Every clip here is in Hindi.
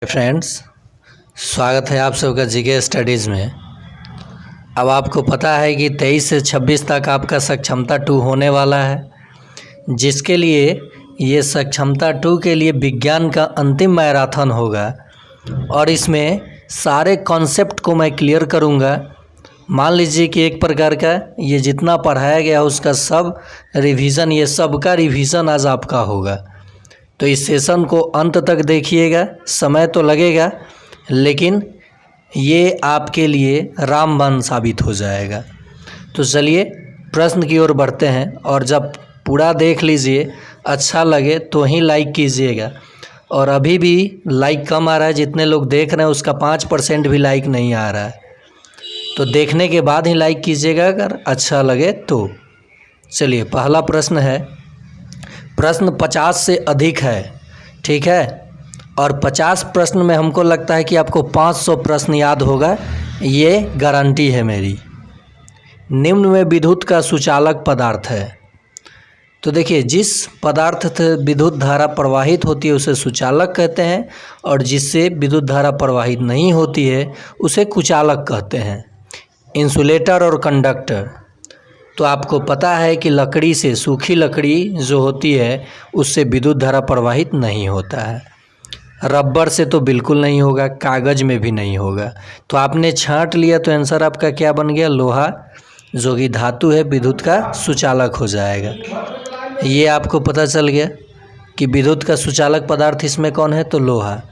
फ्रेंड्स, स्वागत है आप सबका जीके स्टडीज़ में। अब आपको पता है कि 23 से 26 तक आपका सक्षमता 2 होने वाला है, जिसके लिए ये सक्षमता 2 के लिए विज्ञान का अंतिम मैराथन होगा और इसमें सारे कॉन्सेप्ट को मैं क्लियर करूँगा। मान लीजिए कि एक प्रकार का ये जितना पढ़ाया गया उसका सब रिवीजन, ये सब का रिवीजन आज आपका होगा। तो इस सेशन को अंत तक देखिएगा। समय तो लगेगा लेकिन ये आपके लिए रामबाण साबित हो जाएगा। तो चलिए प्रश्न की ओर बढ़ते हैं और जब पूरा देख लीजिए, अच्छा लगे तो ही लाइक कीजिएगा। और अभी भी लाइक कम आ रहा है, जितने लोग देख रहे हैं उसका 5% भी लाइक नहीं आ रहा है, तो देखने के बाद ही लाइक कीजिएगा अगर अच्छा लगे तो। चलिए पहला प्रश्न है, प्रश्न 50 से अधिक है, ठीक है, और 50 प्रश्न में हमको लगता है कि आपको 500 प्रश्न याद होगा, ये गारंटी है मेरी। निम्न में विद्युत का सुचालक पदार्थ है। तो देखिए, जिस पदार्थ से विद्युत धारा प्रवाहित होती है उसे सुचालक कहते हैं, और जिससे विद्युत धारा प्रवाहित नहीं होती है उसे कुचालक कहते हैं। इंसुलेटर और कंडक्टर, तो आपको पता है कि लकड़ी से, सूखी लकड़ी जो होती है उससे विद्युत धारा प्रवाहित नहीं होता है। रबर से तो बिल्कुल नहीं होगा, कागज़ में भी नहीं होगा। तो आपने छांट लिया तो आंसर आपका क्या बन गया? लोहा, जो कि धातु है, विद्युत का सुचालक हो जाएगा। ये आपको पता चल गया कि विद्युत का सुचालक पदार्थ इसमें कौन है? तो लोहा।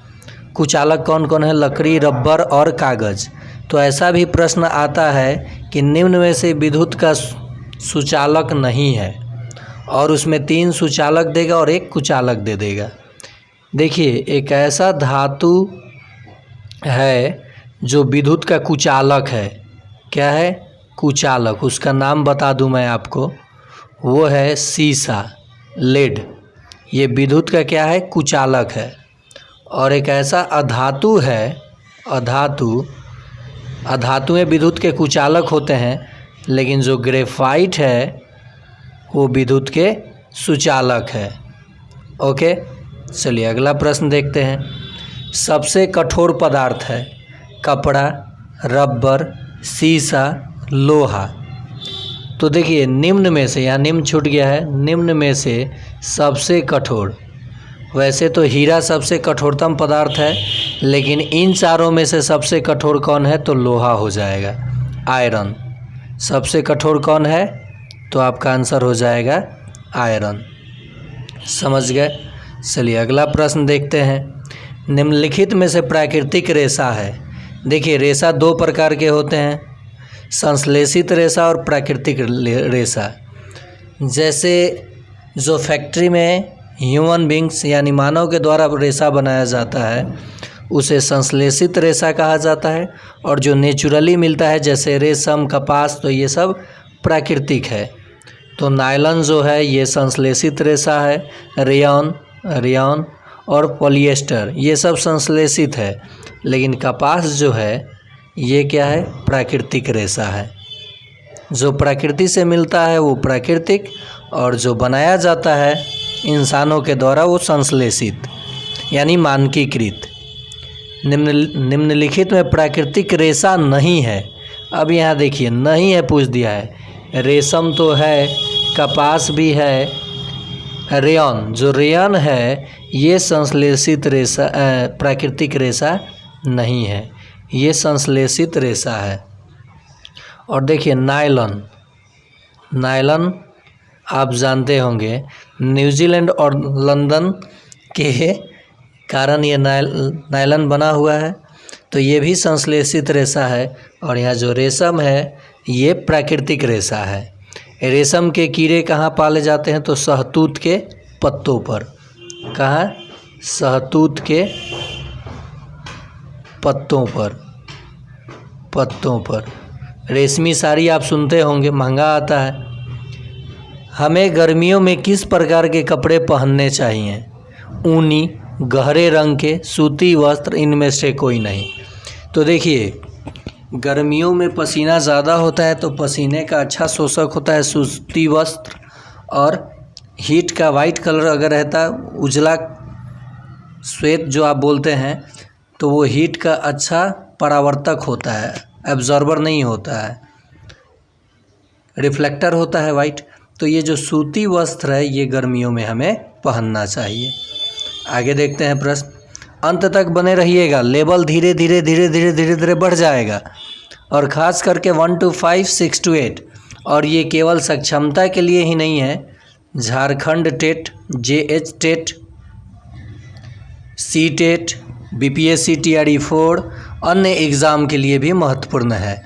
कुचालक कौन कौन है? लकड़ी, रबर और कागज़। तो ऐसा भी प्रश्न आता है कि निम्न में से विद्युत का सुचालक नहीं है, और उसमें 3 सुचालक देगा और 1 कुचालक दे देगा। देखिए, एक ऐसा धातु है जो विद्युत का कुचालक है। क्या है? कुचालक। उसका नाम बता दूं मैं आपको, वो है सीसा, लेड। ये विद्युत का क्या है? कुचालक है। और एक ऐसा अधातु है, अधातुएं विद्युत के कुचालक होते हैं, लेकिन जो ग्रेफाइट है वो विद्युत के सुचालक है। ओके, चलिए अगला प्रश्न देखते हैं। सबसे कठोर पदार्थ है कपड़ा, रबर, सीसा, लोहा। तो देखिए, निम्न में से, यहाँ निम्न छूट गया है, निम्न में से सबसे कठोर, वैसे तो हीरा सबसे कठोरतम पदार्थ है, लेकिन इन चारों में से सबसे कठोर कौन है? तो लोहा हो जाएगा, आयरन। सबसे कठोर कौन है? तो आपका आंसर हो जाएगा आयरन। समझ गए? चलिए अगला प्रश्न देखते हैं। निम्नलिखित में से प्राकृतिक रेशा है। देखिए, रेशा 2 प्रकार के होते हैं, संश्लेषित रेशा और प्राकृतिक रेशा। जैसे जो फैक्ट्री में ह्यूमन बींग्स यानी मानव के द्वारा रेशा बनाया जाता है उसे संश्लेषित रेशा कहा जाता है, और जो नेचुरली मिलता है जैसे रेशम, कपास, तो ये सब प्राकृतिक है। तो नायलॉन जो है ये संश्लेषित रेशा है, रेयॉन और पॉलिएस्टर ये सब संश्लेषित है, लेकिन कपास जो है ये क्या है? प्राकृतिक रेशा है। जो प्रकृति से मिलता है वो प्राकृतिक, और जो बनाया जाता है इंसानों के द्वारा वो संश्लेषित यानी मानकीकृत। निम्नलिखित में प्राकृतिक रेशा नहीं है। अब यहाँ देखिए, नहीं है पूछ दिया है। रेशम तो है, कपास भी है, रेयॉन, जो रेयॉन है ये संश्लेषित रेशा, प्राकृतिक रेशा नहीं है, ये संश्लेषित रेशा है। और देखिए नायलॉन आप जानते होंगे, न्यूजीलैंड और लंदन के कारण ये नायलॉन बना हुआ है, तो ये भी संश्लेषित रेशा है। और यहाँ जो रेशम है ये प्राकृतिक रेशा है। रेशम के कीड़े कहाँ पाले जाते हैं? तो शहतूत के पत्तों पर। कहाँ? शहतूत के पत्तों पर। रेशमी साड़ी आप सुनते होंगे, महंगा आता है। हमें गर्मियों में किस प्रकार के कपड़े पहनने चाहिए? ऊनी, गहरे रंग के, सूती वस्त्र, इनमें से कोई नहीं। तो देखिए, गर्मियों में पसीना ज़्यादा होता है तो पसीने का अच्छा शोषक होता है सूती वस्त्र, और हीट का वाइट कलर अगर रहता है, उजला श्वेत जो आप बोलते हैं, तो वो हीट का अच्छा परावर्तक होता है, एब्जॉर्बर नहीं होता है, रिफ्लेक्टर होता है वाइट। तो ये जो सूती वस्त्र है ये गर्मियों में हमें पहनना चाहिए। आगे देखते हैं प्रश्न। अंत तक बने रहिएगा, लेवल धीरे धीरे धीरे धीरे धीरे धीरे बढ़ जाएगा और ख़ास करके 1 to 5, 6 to 8। और ये केवल सक्षमता के लिए ही नहीं है, Jharkhand TET, JH TET, C TET, BPSC TRE 4 अन्य एग्ज़ाम के लिए भी महत्वपूर्ण है।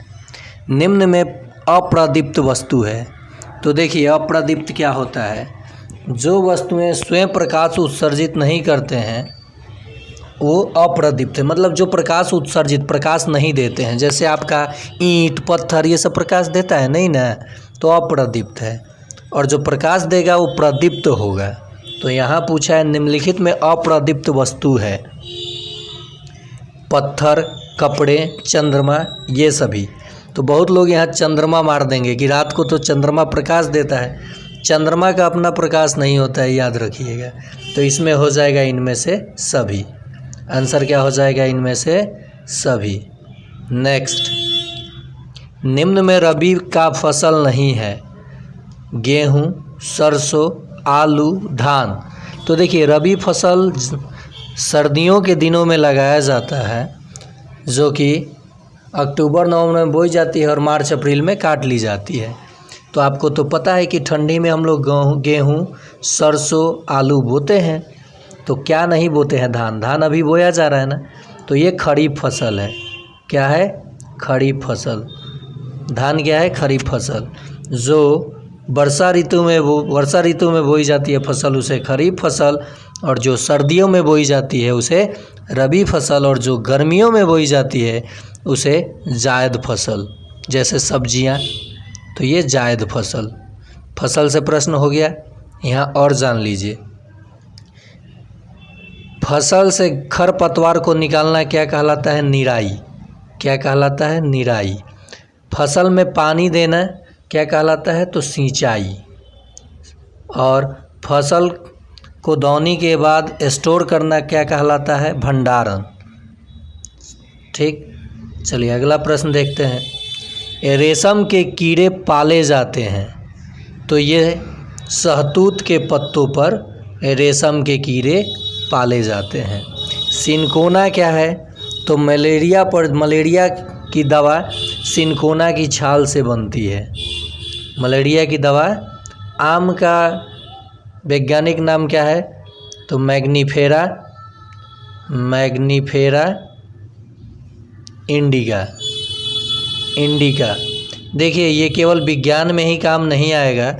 निम्न में अप्रदीप्त वस्तु है। तो देखिए अप्रदीप्त क्या होता है, जो वस्तुएं स्वयं प्रकाश उत्सर्जित नहीं करते हैं वो अप्रदीप्त है, मतलब जो प्रकाश उत्सर्जित, प्रकाश नहीं देते हैं। जैसे आपका ईंट, पत्थर ये सब प्रकाश देता है नहीं ना, तो अप्रदीप्त है। और जो प्रकाश देगा वो प्रदीप्त होगा। तो यहाँ पूछा है निम्नलिखित में अप्रदीप्त वस्तु है, पत्थर, कपड़े, चंद्रमा, ये सभी। तो बहुत लोग यहाँ चंद्रमा मार देंगे कि रात को तो चंद्रमा प्रकाश देता है, चंद्रमा का अपना प्रकाश नहीं होता है, याद रखिएगा। तो इसमें हो जाएगा इनमें से सभी, आंसर क्या हो जाएगा, इनमें से सभी। नेक्स्ट, निम्न में रबी का फसल नहीं है, गेहूँ, सरसों, आलू, धान। तो देखिए रबी फसल सर्दियों के दिनों में लगाया जाता है, जो कि अक्टूबर नवंबर में बोई जाती है और मार्च अप्रैल में काट ली जाती है। तो आपको तो पता है कि ठंडी में हम लोग गेहूँ, सरसों, आलू बोते हैं, तो क्या नहीं बोते हैं, धान। धान अभी बोया जा रहा है ना, तो ये खरीफ फसल है। क्या है, खरीफ फसल। धान क्या है, खरीफ फसल। जो वर्षा ऋतु में बोई जाती है फसल, उसे खरीफ फसल, और जो सर्दियों में बोई जाती है उसे रबी फसल, और जो गर्मियों में बोई जाती है उसे जायद फसल। जैसे सब्जियां, तो ये जायद फसल। फसल से प्रश्न हो गया। यहाँ और जान लीजिए, फसल से खरपतवार को निकालना क्या कहलाता है, निराई। क्या कहलाता है, निराई। फसल में पानी देना क्या कहलाता है, तो सिंचाई। और फसल को दौनी के बाद स्टोर करना क्या कहलाता है, भंडारण। ठीक, चलिए अगला प्रश्न देखते हैं। रेशम के कीड़े पाले जाते हैं, तो ये शहतूत के पत्तों पर रेशम के कीड़े पाले जाते हैं। सिनकोना क्या है, तो मलेरिया की दवा सिनकोना की छाल से बनती है। मलेरिया की दवा, आम का वैज्ञानिक नाम क्या है, तो मैग्नीफेरा इंडिका। देखिए ये केवल विज्ञान में ही काम नहीं आएगा,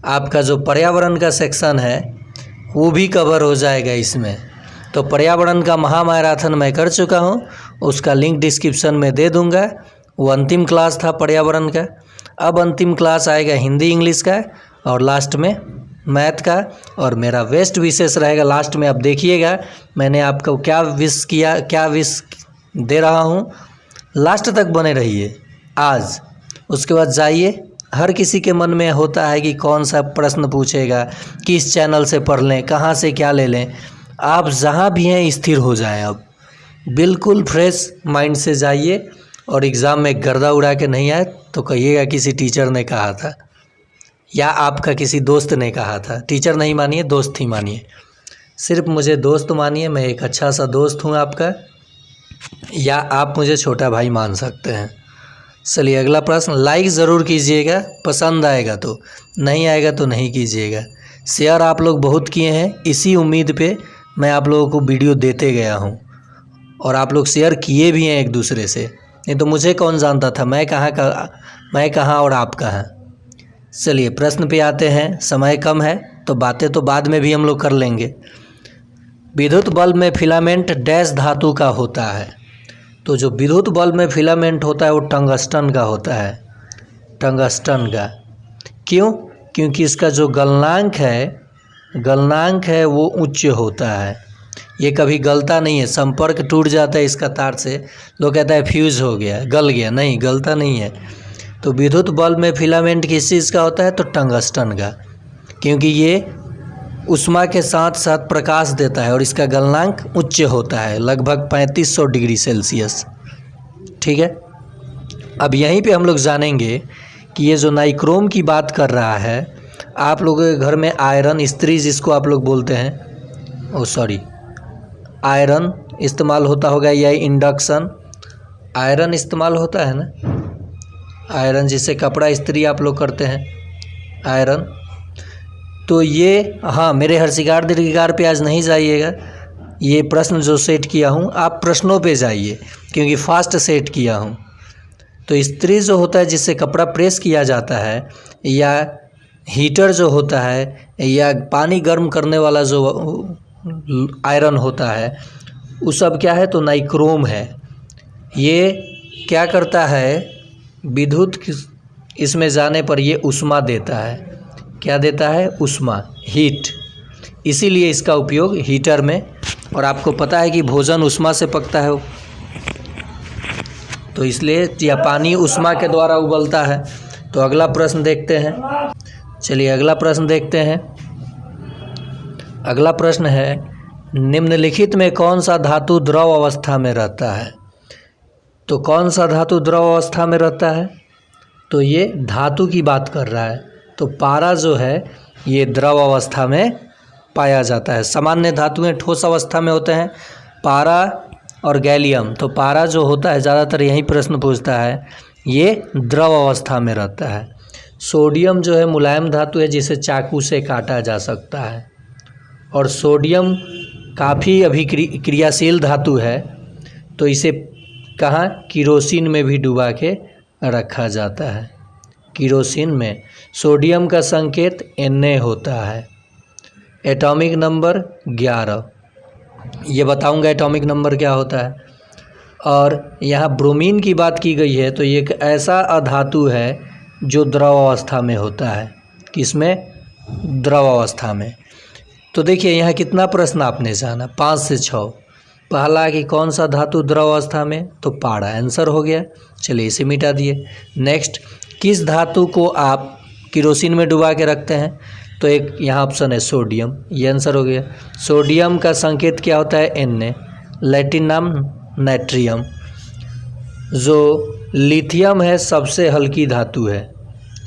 आपका जो पर्यावरण का सेक्शन है वो भी कवर हो जाएगा इसमें। तो पर्यावरण का महामैराथन मैं कर चुका हूँ, उसका लिंक डिस्क्रिप्शन में दे दूँगा। वो अंतिम क्लास था पर्यावरण का। अब अंतिम क्लास आएगा हिंदी इंग्लिश का, और लास्ट में मैथ का, और मेरा बेस्ट विशेष रहेगा लास्ट में। अब देखिएगा मैंने आपको क्या विश दे रहा हूँ, लास्ट तक बने रहिए आज। उसके बाद जाइए, हर किसी के मन में होता है कि कौन सा प्रश्न पूछेगा, किस चैनल से पढ़ लें, कहाँ से क्या ले लें। आप जहाँ भी हैं स्थिर हो जाएं, अब बिल्कुल फ्रेश माइंड से जाइए, और एग्ज़ाम में गर्दा उड़ा के नहीं आए तो कहिएगा किसी टीचर ने कहा था, या आपका किसी दोस्त ने कहा था। टीचर नहीं मानिए, दोस्त ही मानिए, सिर्फ मुझे दोस्त मानिए। मैं एक अच्छा सा दोस्त हूँ आपका, या आप मुझे छोटा भाई मान सकते हैं। चलिए अगला प्रश्न। लाइक ज़रूर कीजिएगा, पसंद आएगा तो, नहीं आएगा तो नहीं कीजिएगा। शेयर आप लोग बहुत किए हैं, इसी उम्मीद पे मैं आप लोगों को वीडियो देते गया हूँ, और आप लोग शेयर किए भी हैं एक दूसरे से, नहीं तो मुझे कौन जानता था मैं कहाँ और आप कहाँ। चलिए प्रश्न पे आते हैं, समय कम है तो बातें तो बाद में भी हम लोग कर लेंगे। विद्युत बल्ब में फिलामेंट डैश धातु का होता है, तो जो विद्युत बल्ब में फिलामेंट होता है वो टंगस्टन का होता है, टंगस्टन का। क्यों, क्योंकि इसका जो गलनांक है वो उच्च होता है, ये कभी गलता नहीं है। संपर्क टूट जाता है इसका तार से, लोग कहता है फ्यूज़ हो गया, गल गया, नहीं गलता नहीं है। तो विद्युत बल्ब में फिलामेंट किस चीज़ का होता है, तो टंगस्टन का, क्योंकि ये ऊष्मा के साथ साथ प्रकाश देता है और इसका गलनांक उच्च होता है, लगभग 3500 डिग्री सेल्सियस। ठीक है, अब यहीं पे हम लोग जानेंगे कि ये जो नाइक्रोम की बात कर रहा है, आप लोगों के घर में आयरन इस्त्री जिसको आप लोग बोलते हैं, आयरन इस्तेमाल होता होगा या इंडक्शन, आयरन इस्तेमाल होता है ना, आयरन जिससे कपड़ा इस्त्री आप लोग करते हैं, आयरन। तो ये, हाँ, मेरे हर्षिकार दीर्घिकार पे आज नहीं जाइएगा, ये प्रश्न जो सेट किया हूँ आप प्रश्नों पे जाइए क्योंकि फास्ट सेट किया हूँ। तो इस्त्री जो होता है जिससे कपड़ा प्रेस किया जाता है, या हीटर जो होता है, या पानी गर्म करने वाला जो आयरन होता है, वो सब क्या है, तो नाइक्रोम है। ये क्या करता है, विद्युत इसमें जाने पर ये ऊष्मा देता है। क्या देता है, ऊष्मा, हीट। इसीलिए इसका उपयोग हीटर में, और आपको पता है कि भोजन ऊष्मा से पकता है, तो इसलिए या पानी ऊष्मा के द्वारा उबलता है। तो अगला प्रश्न देखते हैं, चलिए अगला प्रश्न देखते हैं। अगला प्रश्न है, निम्नलिखित में कौन सा धातु द्रव अवस्था में रहता है। तो कौन सा धातु द्रव अवस्था में रहता है, तो ये धातु की बात कर रहा है। तो पारा जो है ये द्रव अवस्था में पाया जाता है। सामान्य धातुएं ठोस अवस्था में होते हैं, पारा और गैलियम। तो पारा जो होता है, ज़्यादातर यही प्रश्न पूछता है, ये द्रव अवस्था में रहता है। सोडियम जो है मुलायम धातु है जिसे चाकू से काटा जा सकता है, और सोडियम काफ़ी अभिक्रियाशील धातु है, तो इसे कहाँ, किरोसिन में भी डुबा के रखा जाता है। किरोसिन में सोडियम का संकेत Na होता है। एटॉमिक नंबर 11, ये बताऊंगा एटॉमिक नंबर क्या होता है। और यहाँ ब्रोमीन की बात की गई है, तो ये एक ऐसा अधातु है जो द्रव अवस्था में होता है। किसमें, द्रव अवस्था में। तो देखिए यहाँ कितना प्रश्न आपने जाना, 5 से 6। पहला कि कौन सा धातु द्रव अवस्था में, तो पारा, आंसर हो गया। चलिए इसे मिटा दिए। नेक्स्ट, किस धातु को आप किरोसिन में डुबा के रखते हैं, तो एक यहाँ ऑप्शन है सोडियम, ये आंसर हो गया। सोडियम का संकेत क्या होता है, Na। लैटिन नाम नाइट्रियम। जो लिथियम है सबसे हल्की धातु है,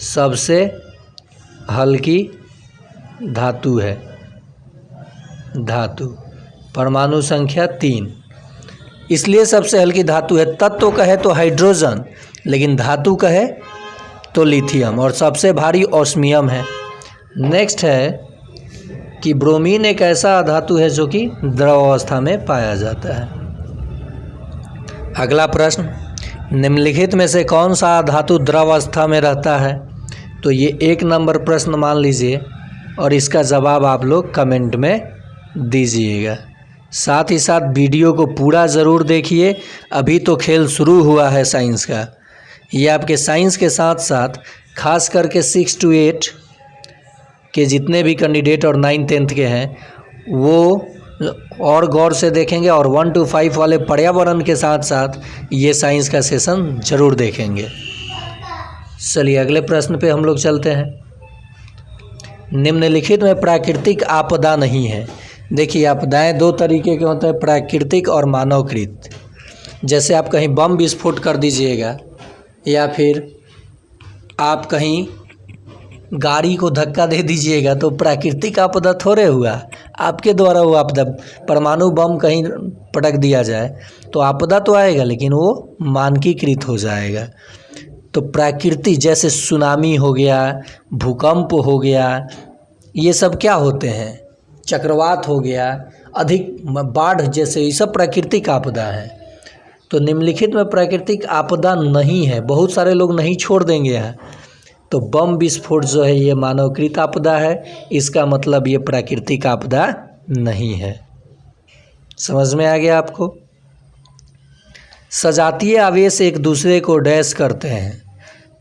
सबसे हल्की धातु है, धातु, परमाणु संख्या 3, इसलिए सबसे हल्की धातु है। तत्व कहे तो हाइड्रोजन, लेकिन धातु कहे तो लिथियम, और सबसे भारी ऑस्मियम है। नेक्स्ट है कि ब्रोमीन एक ऐसा धातु है जो कि द्रव अवस्था में पाया जाता है। अगला प्रश्न, निम्नलिखित में से कौन सा धातु द्रव अवस्था में रहता है। तो ये 1 नंबर प्रश्न मान लीजिए, और इसका जवाब आप लोग कमेंट में दीजिएगा। साथ ही साथ वीडियो को पूरा ज़रूर देखिए, अभी तो खेल शुरू हुआ है साइंस का। ये आपके साइंस के साथ साथ खास करके 6 to 8 के जितने भी कैंडिडेट और 9th 10th के हैं, वो और गौर से देखेंगे, और 1 to 5 वाले पर्यावरण के साथ साथ ये साइंस का सेशन ज़रूर देखेंगे। चलिए अगले प्रश्न पे हम लोग चलते हैं। निम्नलिखित में प्राकृतिक आपदा नहीं है। देखिए आपदाएं 2 तरीके के होते हैं, प्राकृतिक और मानवकृत। जैसे आप कहीं बम विस्फोट कर दीजिएगा, या फिर आप कहीं गाड़ी को धक्का दे दीजिएगा, तो प्राकृतिक आपदा थोड़े हुआ, आपके द्वारा वो आपदा। परमाणु बम कहीं पटक दिया जाए तो आपदा तो आएगा, लेकिन वो मानकीकृत हो जाएगा। तो प्राकृतिक जैसे सुनामी हो गया, भूकंप हो गया, ये सब क्या होते हैं, चक्रवात हो गया, अधिक बाढ़ जैसे, ये सब प्राकृतिक आपदा है। तो निम्नलिखित में प्राकृतिक आपदा नहीं है। बहुत सारे लोग नहीं छोड़ देंगे यहाँ। तो बम विस्फोट जो है ये मानवकृत आपदा है, इसका मतलब ये प्राकृतिक आपदा नहीं है। समझ में आ गया आपको। सजातीय आवेश एक दूसरे को डैश करते हैं।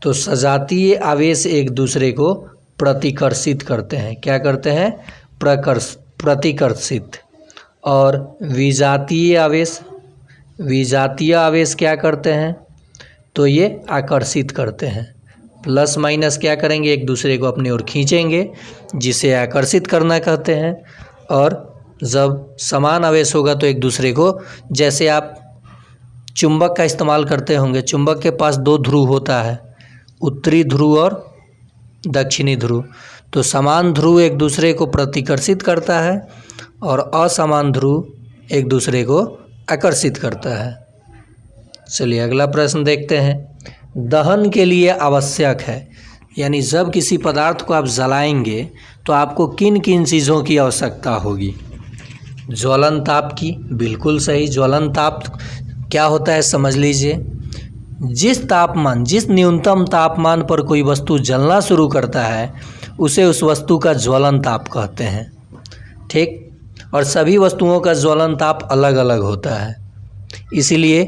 तो सजातीय आवेश एक दूसरे को प्रतिकर्षित करते हैं। क्या करते हैं, प्रतिकर्षित। और विजातीय आवेश, विजातीय आवेश क्या करते हैं, तो ये आकर्षित करते हैं। प्लस माइनस क्या करेंगे, एक दूसरे को अपनी ओर खींचेंगे, जिसे आकर्षित करना कहते हैं। और जब समान आवेश होगा तो एक दूसरे को, जैसे आप चुंबक का इस्तेमाल करते होंगे, चुंबक के पास दो ध्रुव होता है, उत्तरी ध्रुव और दक्षिणी ध्रुव। तो समान ध्रुव एक दूसरे को प्रतिकर्षित करता है और असमान ध्रुव एक दूसरे को आकर्षित करता है। चलिए अगला प्रश्न देखते हैं। दहन के लिए आवश्यक है, यानी जब किसी पदार्थ को आप जलाएंगे तो आपको किन किन चीज़ों की आवश्यकता होगी। ज्वलन ताप की, बिल्कुल सही। ज्वलन ताप क्या होता है समझ लीजिए। जिस न्यूनतम तापमान पर कोई वस्तु जलना शुरू करता है उसे उस वस्तु का ज्वलन ताप कहते हैं। ठीक, और सभी वस्तुओं का ज्वलन ताप अलग अलग होता है, इसीलिए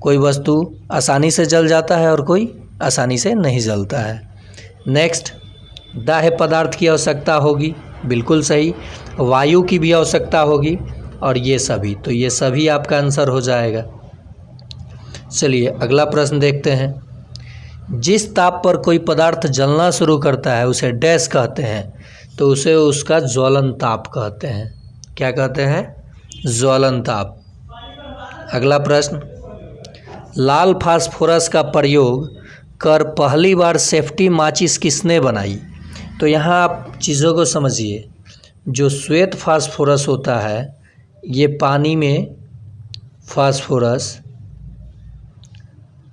कोई वस्तु आसानी से जल जाता है और कोई आसानी से नहीं जलता है। नेक्स्ट, दाह्य पदार्थ की आवश्यकता होगी, बिल्कुल सही। वायु की भी आवश्यकता होगी और ये सभी, तो ये सभी आपका आंसर हो जाएगा। चलिए अगला प्रश्न देखते हैं। जिस ताप पर कोई पदार्थ जलना शुरू करता है उसे डैश कहते हैं, तो उसे उसका ज्वलन ताप कहते हैं। क्या कहते हैं? ज्वलन ताप। अगला प्रश्न, लाल फास्फोरस का प्रयोग कर पहली बार सेफ्टी माचिस किसने बनाई। तो यहाँ आप चीज़ों को समझिए। जो श्वेत फास्फोरस होता है, ये पानी में फास्फोरस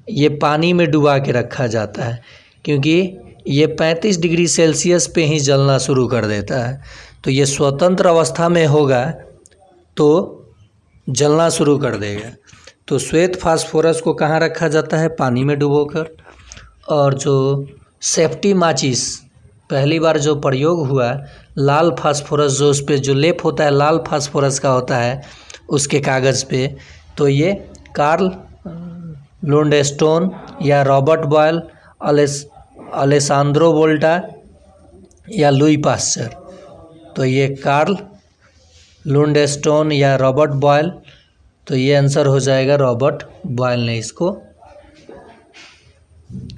ये पानी में डुबा के रखा जाता है, क्योंकि ये 35 डिग्री सेल्सियस पे ही जलना शुरू कर देता है। तो ये स्वतंत्र अवस्था में होगा तो जलना शुरू कर देगा। तो श्वेत फास्फोरस को कहाँ रखा जाता है? पानी में डुबोकर। और जो सेफ्टी माचिस पहली बार जो प्रयोग हुआ, लाल फास्फोरस जो उस पर जो लेप होता है लाल फास्फोरस का होता है उसके कागज़ पे, तो ये कार्ल लुंडस्टोन या रॉबर्ट बॉयल, अलेसांद्रो वोल्टा या लुई पास्चर। तो ये कार्ल लुंडस्टोन या रॉबर्ट बॉयल, तो ये आंसर हो जाएगा रॉबर्ट बॉयल ने इसको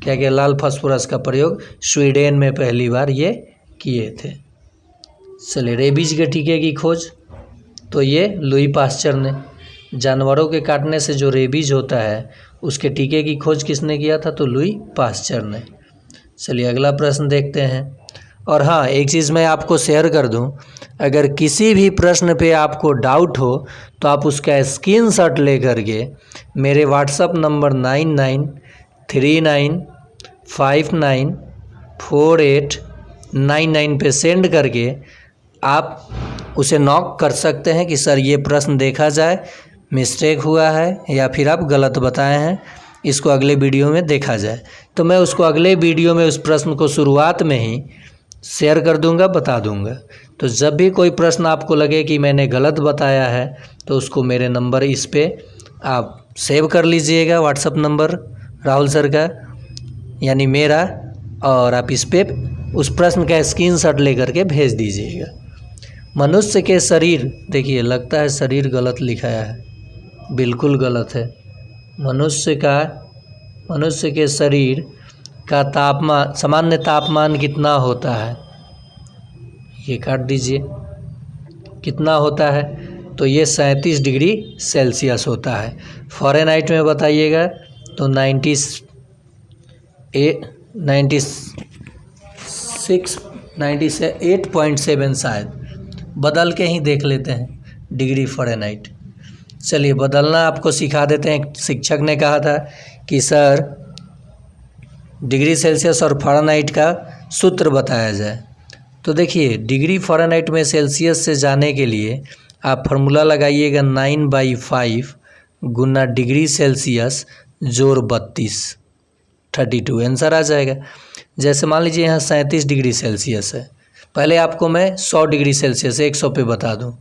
क्या किया, लाल फास्फोरस का प्रयोग स्वीडन में पहली बार ये किए थे। चलिए रेबीज के टीके की खोज, तो ये लुई पास्चर ने। जानवरों के काटने से जो रेबीज होता है उसके टीके की खोज किसने किया था? तो लुई पास्चर ने। चलिए अगला प्रश्न देखते हैं। और हाँ, एक चीज़ मैं आपको शेयर कर दूं, अगर किसी भी प्रश्न पे आपको डाउट हो तो आप उसका स्क्रीनशॉट ले करके मेरे व्हाट्सअप नंबर 9939594899 पे सेंड करके आप उसे नॉक कर सकते हैं कि सर ये प्रश्न देखा जाए, मिस्टेक हुआ है या फिर आप गलत बताए हैं, इसको अगले वीडियो में देखा जाए। तो मैं उसको अगले वीडियो में उस प्रश्न को शुरुआत में ही शेयर कर दूंगा, बता दूंगा। तो जब भी कोई प्रश्न आपको लगे कि मैंने गलत बताया है तो उसको मेरे नंबर इस पे आप सेव कर लीजिएगा, व्हाट्सअप नंबर राहुल सर का यानी मेरा, और आप इस पे उस प्रश्न का स्क्रीनशॉट लेकर के भेज दीजिएगा। मनुष्य के शरीर, देखिए लगता है शरीर गलत लिखाया है, बिल्कुल गलत है। मनुष्य के शरीर का तापमान, सामान्य तापमान कितना होता है? ये काट दीजिए, कितना होता है? तो ये 37 डिग्री सेल्सियस होता है। फ़ारेनहाइट में बताइएगा तो 98.7 शायद, बदल के ही देख लेते हैं डिग्री फ़ारेनहाइट। चलिए बदलना आपको सिखा देते हैं। शिक्षक ने कहा था कि सर डिग्री सेल्सियस और फ़ारेनहाइट का सूत्र बताया जाए। तो देखिए डिग्री फ़ारेनहाइट में सेल्सियस से जाने के लिए आप फार्मूला लगाइएगा 9/5 गुना डिग्री सेल्सियस जोड़ 32 आंसर आ जाएगा। जैसे मान लीजिए यहाँ 37 डिग्री सेल्सियस है, पहले आपको मैं 100 डिग्री सेल्सियस 100 पे बता दूँ,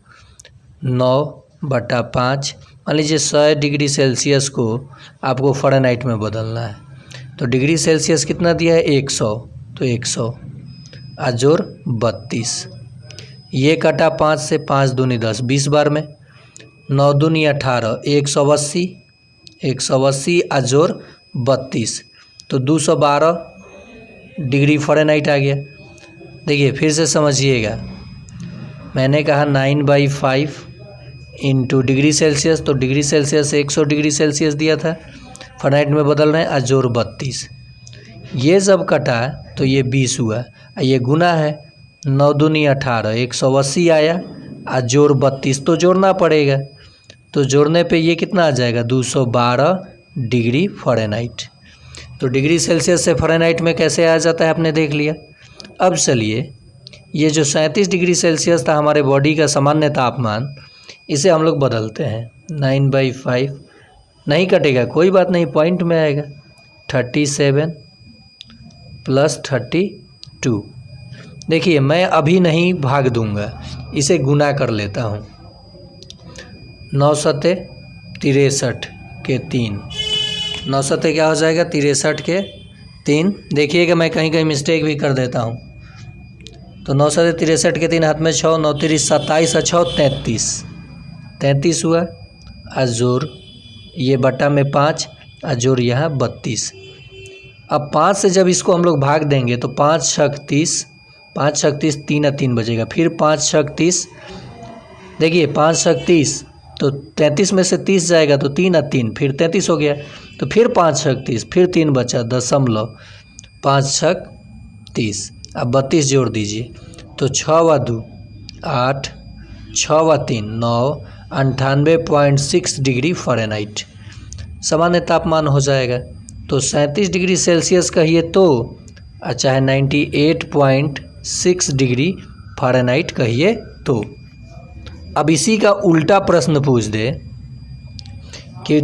9/5 मान लीजिए 100 डिग्री सेल्सियस को आपको फ़ारेनहाइट में बदलना है। तो डिग्री सेल्सियस कितना दिया है? 100, तो 100 जोड़ 32, ये कटा 5 से, 5 दूनी 10, 20 बार में, 9 दूनी 18, 180 जोड़ 32, तो 212 डिग्री फ़ारेनहाइट आ गया। देखिए फिर से समझिएगा, मैंने कहा 9/5 इंटू डिग्री सेल्सियस, तो डिग्री सेल्सियस 100 डिग्री सेल्सियस दिया था, फ़ारेनहाइट में बदल रहे हैं, अजोर 32। ये जब कटा तो ये 20 हुआ, ये गुना है, 9 दूनी 18, 180 आया, अजोर 32, तो जोड़ना पड़ेगा। तो जोड़ने पे ये कितना आ जाएगा, 212 डिग्री फ़ारेनहाइट। तो डिग्री सेल्सियस से फ़ारेनहाइट में कैसे आ जाता है आपने देख लिया। अब चलिए, ये जो 37 डिग्री सेल्सियस था हमारे बॉडी का सामान्य तापमान, इसे हम लोग बदलते हैं। 9/5 नहीं कटेगा, कोई बात नहीं, पॉइंट में आएगा। 37 + 32। देखिए मैं अभी नहीं भाग दूंगा, इसे गुना कर लेता हूँ। 9 सते 63 के 3, 9 सते क्या हो जाएगा, 63 के 3। देखिएगा मैं कहीं कहीं मिस्टेक भी कर देता हूँ। तो 9 सते 63 के 3, हाथ में 6, 9 3 27, 6 33 हुआ, अजोर ये बटा में 5, अजोर यहाँ 32। अब 5 से जब इसको हम लोग भाग देंगे तो 5 छक 30, 5 छक 30, 3 और 3 बचेगा, फिर 5 छक 30। देखिए 5 छक 30, तो 33 में से 30 जाएगा तो 3 और 3, फिर 33 हो गया। तो फिर 5 छक 30, फिर 3 बचा, दशमलव, 5 छक 30। अब 32 जोड़ दीजिए, तो 6 व 2 8, 6 व 3 9, 98.6 डिग्री फ़ारेनहाइट सामान्य तापमान हो जाएगा। तो 37 डिग्री सेल्सियस कहिए तो, चाहे 98.6 डिग्री फ़ारेनहाइट कहिए तो। अब इसी का उल्टा प्रश्न पूछ दे कि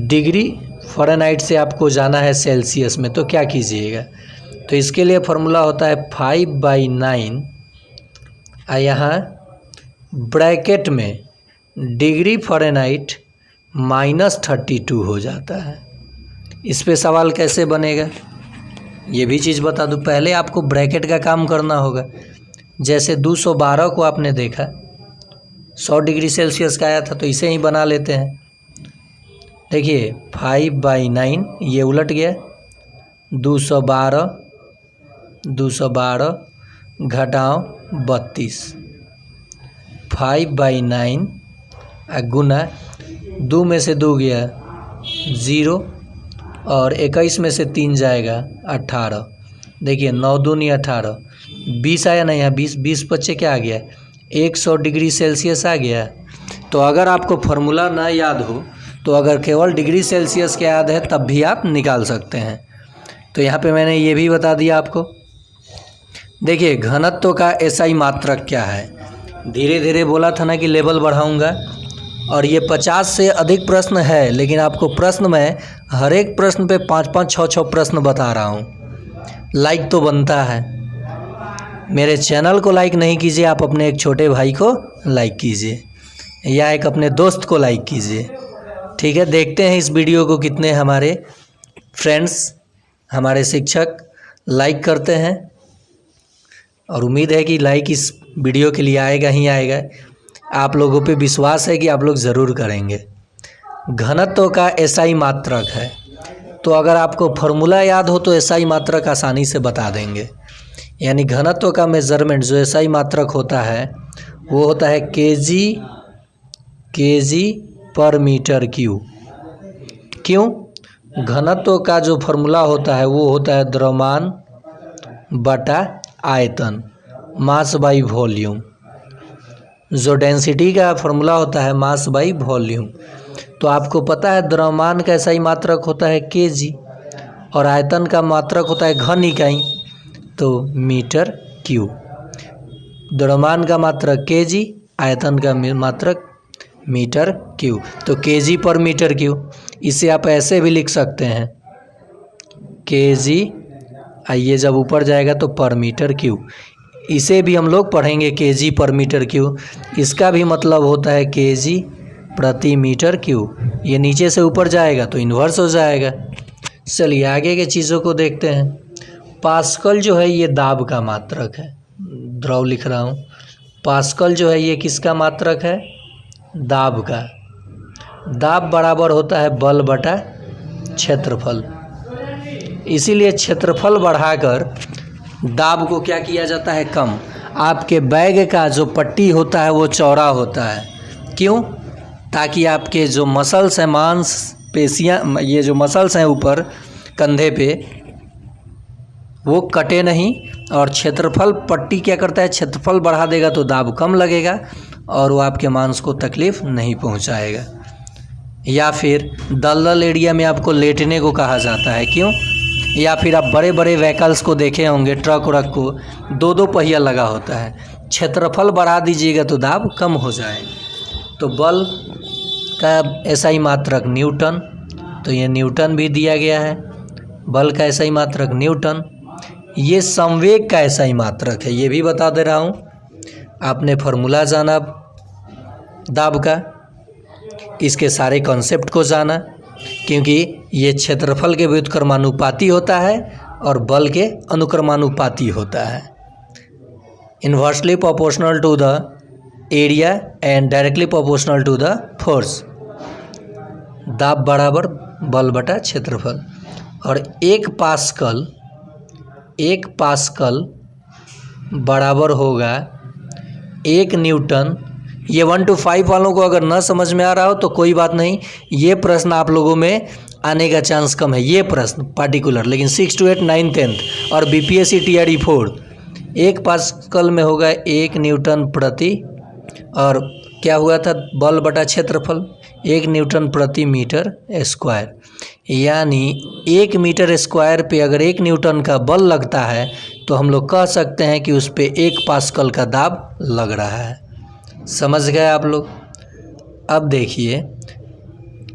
डिग्री फ़ारेनहाइट से आपको जाना है सेल्सियस में, तो क्या कीजिएगा। तो इसके लिए फार्मूला होता है 5/9, यहाँ ब्रैकेट में डिग्री फ़ारेनहाइट -32 हो जाता है। इस पे सवाल कैसे बनेगा ये भी चीज़ बता दूं। पहले आपको ब्रैकेट का काम करना होगा। जैसे 212 को आपने देखा 100 डिग्री सेल्सियस का आया था, तो इसे ही बना लेते हैं। देखिए 5/9 ये उलट गया, 212 घटाओ 32, 5/9 गुना 2 में से 2 गया 0, और 21 में से 3 जाएगा 18। देखिए 9 दूनी 18, 20 आया ना, यहाँ 20 बच्चे क्या आ गया, 100 डिग्री सेल्सियस आ गया। तो अगर आपको फार्मूला ना याद हो, तो अगर केवल डिग्री सेल्सियस का याद है तब भी आप निकाल सकते हैं। तो यहाँ पे मैंने ये भी बता दिया आपको। देखिए घनत्व का एसआई मात्रक क्या है, धीरे धीरे बोला था ना कि लेवल बढ़ाऊंगा, और ये 50 से अधिक प्रश्न है, लेकिन आपको प्रश्न में हर एक प्रश्न पे 5-5, 6-6 प्रश्न बता रहा हूँ। लाइक तो बनता है, मेरे चैनल को लाइक नहीं कीजिए, आप अपने एक छोटे भाई को लाइक कीजिए या एक अपने दोस्त को लाइक कीजिए, ठीक है। देखते हैं इस वीडियो को कितने हमारे फ्रेंड्स, हमारे शिक्षक लाइक करते हैं, और उम्मीद है कि लाइक इस वीडियो के लिए आएगा ही आएगा। आप लोगों पे विश्वास है कि आप लोग ज़रूर करेंगे। घनत्व का एसआई मात्रक है, तो अगर आपको फार्मूला याद हो तो एसआई मात्रक आसानी से बता देंगे। यानी घनत्व का मेज़रमेंट जो एसआई मात्रक होता है वो होता है केजी पर मीटर क्यूब। क्यों? घनत्व का जो फार्मूला होता है वो होता है द्रव्यमान बटा आयतन, मास बाई वॉल्यूम। जो डेंसिटी का फार्मूला होता है मास बाई वॉल्यूम। तो आपको पता है द्रव्यमान का एसआई मात्रक होता है केजी, और आयतन का मात्रक होता है घन इकाई, तो मीटर क्यूब। द्रव्यमान का मात्रक केजी, आयतन का मात्रक मीटर क्यूब, तो केजी पर मीटर क्यूब। इसे आप ऐसे भी लिख सकते हैं केजी, आइए जब ऊपर जाएगा तो पर मीटर क्यूब। इसे भी हम लोग पढ़ेंगे केजी पर मीटर क्यूब। इसका भी मतलब होता है केजी प्रति मीटर क्यूब। ये नीचे से ऊपर जाएगा तो इन्वर्स हो जाएगा। चलिए आगे के चीज़ों को देखते हैं। पास्कल जो है ये दाब का मात्रक है, द्रव लिख रहा हूँ। पास्कल जो है ये किसका मात्रक है, दाब का। दाब बराबर होता है बल बटा क्षेत्रफल। इसीलिए क्षेत्रफल बढ़ाकर दाब को क्या किया जाता है, कम। आपके बैग का जो पट्टी होता है वो चौड़ा होता है, क्यों? ताकि आपके जो मसल्स हैं, मांसपेशियाँ, ये जो मसल्स हैं ऊपर कंधे पे, वो कटे नहीं। और क्षेत्रफल पट्टी क्या करता है, क्षेत्रफल बढ़ा देगा तो दाब कम लगेगा और वो आपके मांस को तकलीफ़ नहीं पहुंचाएगा। या फिर दलदल एरिया में आपको लेटने को कहा जाता है, क्यों? या फिर आप बड़े बड़े व्हीकल्स को देखे होंगे, ट्रक व्रक को, 2-2 पहिया लगा होता है। क्षेत्रफल बढ़ा दीजिएगा तो दाब कम हो जाएगा। तो बल का एसआई मात्रक न्यूटन, तो ये न्यूटन भी दिया गया है। बल का एसआई मात्रक न्यूटन। ये संवेग का एसआई मात्रक है, ये भी बता दे रहा हूँ। आपने फार्मूला जाना दाब का, इसके सारे कॉन्सेप्ट को जाना, क्योंकि ये क्षेत्रफल के व्युत्क्रमानुपाती होता है और बल के अनुक्रमानुपाती होता है। Inversely proportional to the area and directly proportional to the force. दाब बराबर बल बटा क्षेत्रफल। और 1 पास्कल बराबर होगा 1 न्यूटन। ये 1 to 5 वालों को अगर न समझ में आ रहा हो तो कोई बात नहीं, ये प्रश्न आप लोगों में आने का चांस कम है, ये प्रश्न पार्टिकुलर। लेकिन 6 to 8, 9, 10 और बीपीएससी TRE 4 1 पास्कल में होगा 1 न्यूटन प्रति, और क्या हुआ था, बल बटा क्षेत्रफल 1 न्यूटन प्रति मीटर स्क्वायर। यानी 1 मीटर स्क्वायर पे अगर 1 न्यूटन का बल लगता है तो हम लोग कह सकते हैं कि उस पे 1 पास्कल का दाब लग रहा है। समझ गए आप लोग? अब देखिए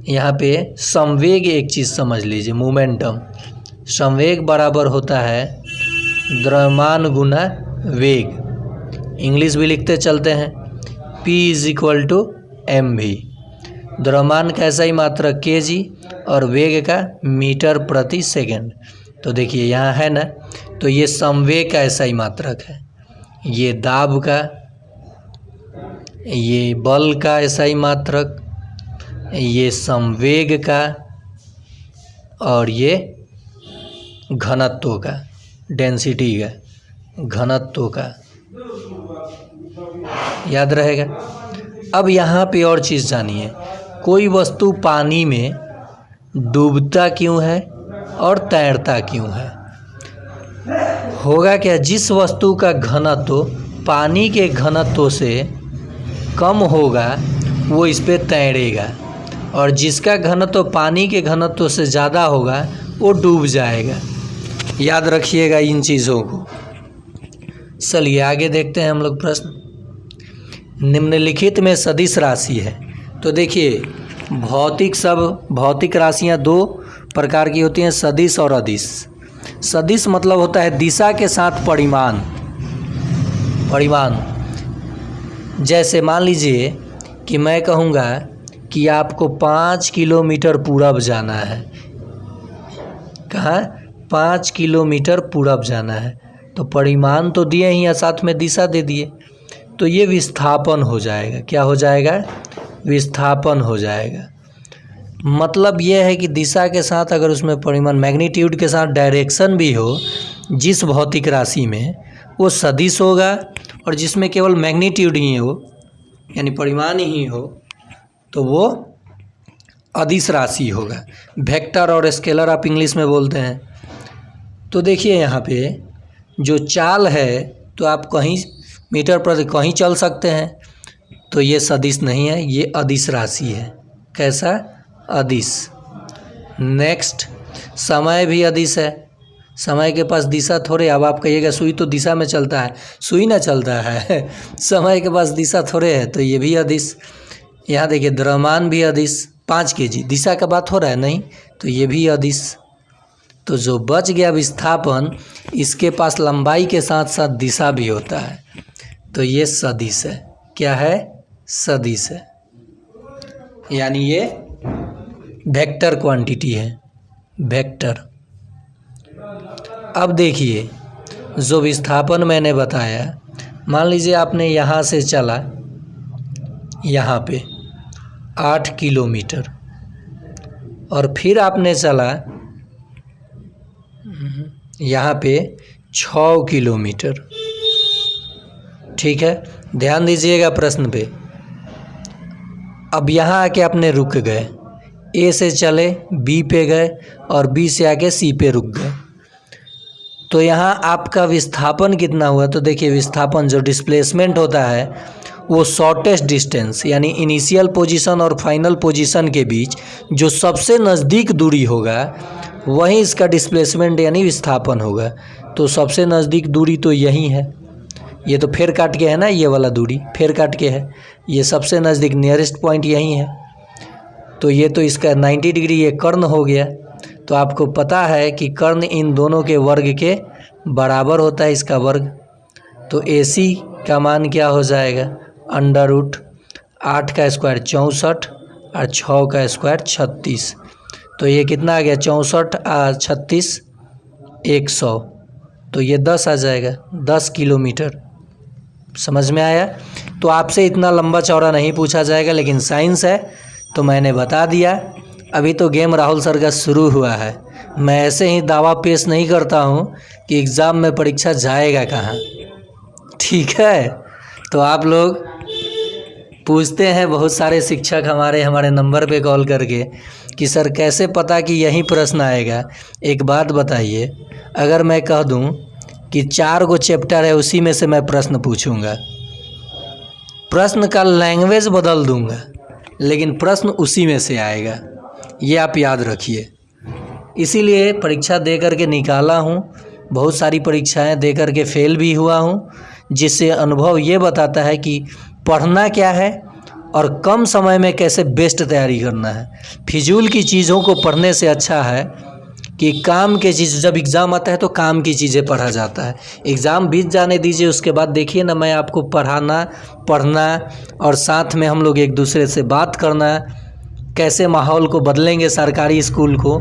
यहाँ पे संवेग, एक चीज़ समझ लीजिए, मोमेंटम। संवेग बराबर होता है द्रव्यमान गुना वेग। इंग्लिश भी लिखते चलते हैं, P = mv। द्रव्यमान का एसआई मात्रक kg और वेग का मीटर प्रति सेकंड। तो देखिए यहाँ है ना, तो ये संवेग का एसआई मात्रक है, ये दाब का, ये बल का एसआई मात्रक, ये संवेग का, और ये घनत्व का, डेंसिटी का, घनत्व का। याद रहेगा। अब यहाँ पे और चीज़ जानिए, कोई वस्तु पानी में डूबता क्यों है और तैरता क्यों है? होगा क्या, जिस वस्तु का घनत्व पानी के घनत्व से कम होगा वो इस पे तैरेगा, और जिसका घनत्व पानी के घनत्व से ज़्यादा होगा वो डूब जाएगा। याद रखिएगा इन चीज़ों को। चलिए आगे देखते हैं हम लोग प्रश्न। निम्नलिखित में सदिश राशि है। तो देखिए भौतिक राशियाँ 2 प्रकार की होती हैं, सदिश और अदिश। सदिश मतलब होता है दिशा के साथ परिमाण। जैसे मान लीजिए कि मैं कहूँगा कि आपको 5 किलोमीटर पूरब जाना है। कहाँ? 5 किलोमीटर पूरब जाना है, तो परिमाण तो दिए ही या साथ में दिशा दे दिए, तो ये विस्थापन हो जाएगा। क्या हो जाएगा? विस्थापन हो जाएगा। मतलब ये है कि दिशा के साथ अगर उसमें परिमाण, मैग्नीट्यूड के साथ डायरेक्शन भी हो जिस भौतिक राशि में, वो सदिश होगा। और जिसमें केवल मैग्नीट्यूड ही हो यानी परिमाण ही हो तो वो अदिश राशि होगा। वेक्टर और स्केलर आप इंग्लिश में बोलते हैं। तो देखिए यहाँ पे जो चाल है, तो आप कहीं मीटर प्रति कहीं चल सकते हैं, तो ये सदिश नहीं है, ये अदिश राशि है। कैसा? अदिश। नेक्स्ट, समय भी अदिश है। समय के पास दिशा थोड़े, अब आप कहिएगा सुई तो दिशा में चलता है, सुई ना चलता है समय के पास दिशा थोड़े है, तो ये भी अदिश। यहाँ देखिए द्रव्यमान भी अदिश, 5 kg, दिशा का बात हो रहा है नहीं, तो ये भी अदिश। तो जो बच गया विस्थापन, इसके पास लंबाई के साथ साथ दिशा भी होता है, तो ये सदिश है। क्या है? सदिश है, यानी ये वेक्टर क्वांटिटी है, वेक्टर। अब देखिए जो विस्थापन मैंने बताया, मान लीजिए आपने यहाँ से चला यहाँ पे 8 किलोमीटर, और फिर आपने चला यहाँ पे 6 किलोमीटर। ठीक है, ध्यान दीजिएगा प्रश्न पे। अब यहाँ आके आपने रुक गए, ए से चले बी पे गए और बी से आके सी पे रुक गए, तो यहाँ आपका विस्थापन कितना हुआ? तो देखिए विस्थापन जो डिस्प्लेसमेंट होता है वो शॉर्टेस्ट डिस्टेंस यानी इनिशियल पोजीशन और फाइनल पोजीशन के बीच जो सबसे नज़दीक दूरी होगा वही इसका डिस्प्लेसमेंट यानी विस्थापन होगा। तो सबसे नज़दीक दूरी तो यही है, ये तो फेर काट के है ना, ये वाला दूरी फेर काट के है, ये सबसे नज़दीक नियरेस्ट पॉइंट यही है। तो ये तो इसका 90 डिग्री ये कर्ण हो गया। तो आपको पता है कि कर्ण इन दोनों के वर्ग के बराबर होता है, इसका वर्ग। तो AC का मान क्या हो जाएगा? √8 का स्क्वायर 64 और 6 का स्क्वायर 36। तो ये कितना आ गया? 64 और 36 100, तो ये 10 आ जाएगा, 10 किलोमीटर। समझ में आया? तो आपसे इतना लंबा चौड़ा नहीं पूछा जाएगा, लेकिन साइंस है तो मैंने बता दिया। अभी तो गेम राहुल सर का शुरू हुआ है, मैं ऐसे ही दावा पेश नहीं करता हूँ कि एग्ज़ाम में परीक्षा जाएगा कहाँ। ठीक है, तो आप लोग पूछते हैं बहुत सारे शिक्षक हमारे नंबर पे कॉल करके कि सर कैसे पता कि यही प्रश्न आएगा। एक बात बताइए, अगर मैं कह दूं कि 4 गो चैप्टर है उसी में से मैं प्रश्न पूछूंगा, प्रश्न का लैंग्वेज बदल दूंगा लेकिन प्रश्न उसी में से आएगा, ये आप याद रखिए। इसीलिए परीक्षा दे कर के निकाला हूँ, बहुत सारी परीक्षाएं दे कर के फेल भी हुआ हूँ, जिससे अनुभव ये बताता है कि पढ़ना क्या है और कम समय में कैसे बेस्ट तैयारी करना है। फिजूल की चीज़ों को पढ़ने से अच्छा है कि काम के चीज़, जब एग्ज़ाम आता है तो काम की चीज़ें पढ़ा जाता है। एग्ज़ाम बीत जाने दीजिए, उसके बाद देखिए ना, मैं आपको पढ़ना और साथ में हम लोग एक दूसरे से बात करना, कैसे माहौल को बदलेंगे सरकारी स्कूल को,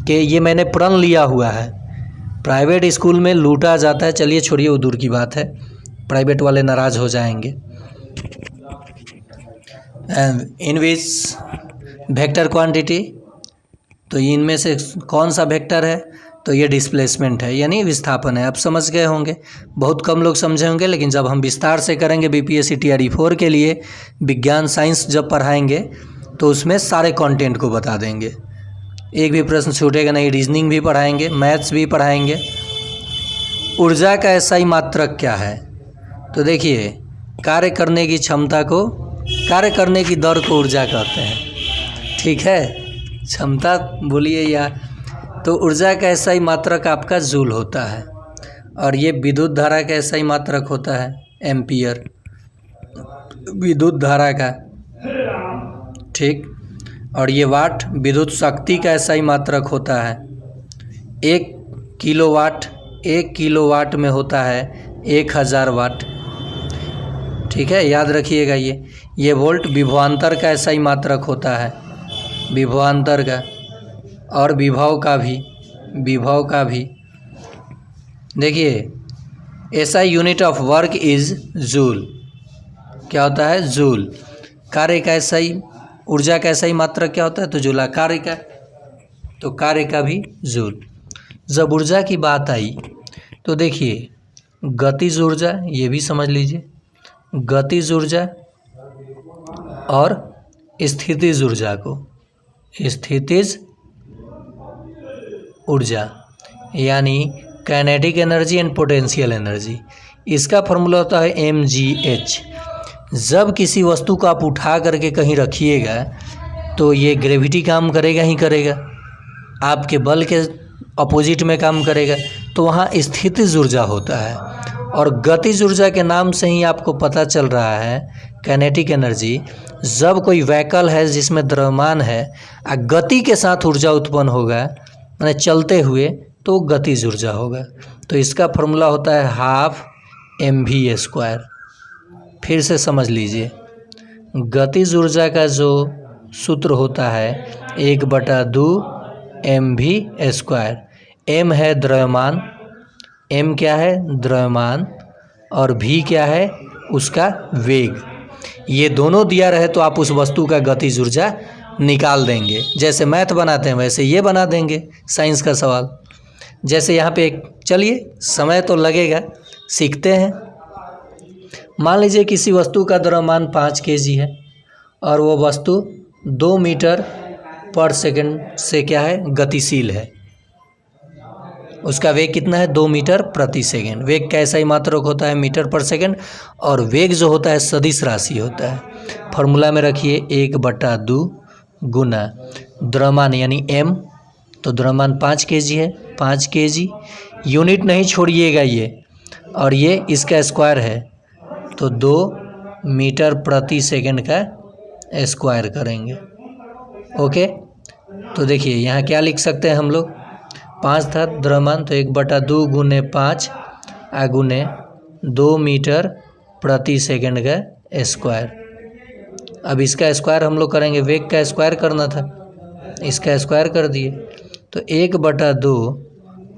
कि ये मैंने प्रण लिया हुआ है। प्राइवेट स्कूल में लूटा जाता है, चलिए छोड़िए वो दूर की बात है, प्राइवेट वाले नाराज़ हो जाएंगे। इन विच वेक्टर क्वांटिटी, तो इनमें से कौन सा वेक्टर है? तो ये डिस्प्लेसमेंट है यानी विस्थापन है। आप समझ गए होंगे, बहुत कम लोग समझे होंगे, लेकिन जब हम विस्तार से करेंगे BPSC TRE 4 के लिए विज्ञान साइंस जब पढ़ाएंगे तो उसमें सारे कंटेंट को बता देंगे, एक भी प्रश्न छूटेगा नहीं। रीजनिंग भी पढ़ाएंगे, मैथ्स भी पढ़ाएंगे। ऊर्जा का SI मात्रक क्या है? तो देखिए, कार्य करने की क्षमता को, कार्य करने की दर को ऊर्जा कहते हैं। ठीक है, क्षमता बोलिए या, तो ऊर्जा का SI मात्रक आपका जूल होता है, और ये विद्युत धारा का SI मात्रक होता है एम्पियर, विद्युत धारा का। ठीक, और ये वाट विद्युत शक्ति का SI मात्रक होता है। 1 किलोवाट में होता है 1000 वाट। ठीक है, याद रखिएगा। ये वोल्ट विभवांतर का SI मात्रक होता है, विभवांतर का, और विभव का भी। देखिए SI unit of work is joule, क्या होता है? जूल। कार्य का SI, ऊर्जा का SI मात्रक क्या होता है? तो जूला। कार्य का, तो कार्य का भी जूल। जब ऊर्जा की बात आई तो देखिए गतिज ऊर्जा, ये भी समझ लीजिए, गतिज ऊर्जा और स्थितिज ऊर्जा को, स्थितिज ऊर्जा यानी kinetic energy and potential energy, इसका फॉर्मूला होता है mgh। जब किसी वस्तु को आप उठा करके कहीं रखिएगा तो ये ग्रेविटी काम करेगा ही करेगा, आपके बल के अपोजिट में काम करेगा, तो वहाँ स्थितिज ऊर्जा होता है। और गतिज ऊर्जा के नाम से ही आपको पता चल रहा है, काइनेटिक एनर्जी, जब कोई व्हीकल है जिसमें द्रव्यमान है और गति के साथ ऊर्जा उत्पन्न होगा, माने चलते हुए, तो गतिज ऊर्जा होगा। तो इसका फॉर्मूला होता है 12 mv²। फिर से समझ लीजिए, गतिज ऊर्जा का जो सूत्र होता है 1/2 mv²। m है द्रव्यमान, m क्या है? द्रव्यमान, और v क्या है? उसका वेग। ये दोनों दिया रहे तो आप उस वस्तु का गतिज ऊर्जा निकाल देंगे। जैसे मैथ बनाते हैं वैसे ये बना देंगे साइंस का सवाल। जैसे यहाँ पे चलिए समय तो लगेगा, सीखते हैं। मान लीजिए किसी वस्तु का द्रव्यमान 5 kg है और वो वस्तु 2 मीटर पर सेकंड से क्या है, गतिशील है। उसका वेग कितना है, 2 मीटर प्रति सेकंड। वेग का ऐसा ही मात्रक होता है मीटर पर सेकंड, और वेग जो होता है सदिश राशि होता है। फॉर्मूला में रखिए 1/2 गुना द्रव्यमान यानी m, तो द्रव्यमान 5 kg है, 5 kg यूनिट नहीं छोड़िएगा ये, और ये इसका स्क्वायर है तो 2 मीटर प्रति सेकंड का स्क्वायर करेंगे। ओके, तो देखिए यहाँ क्या लिख सकते हैं हम लोग, 5 था द्रव्यमान तो 1/2 गुने 5 गुने 2 मीटर प्रति सेकंड का स्क्वायर। अब इसका स्क्वायर हम लोग करेंगे, वेग का स्क्वायर करना था, इसका स्क्वायर कर दिए तो 1/2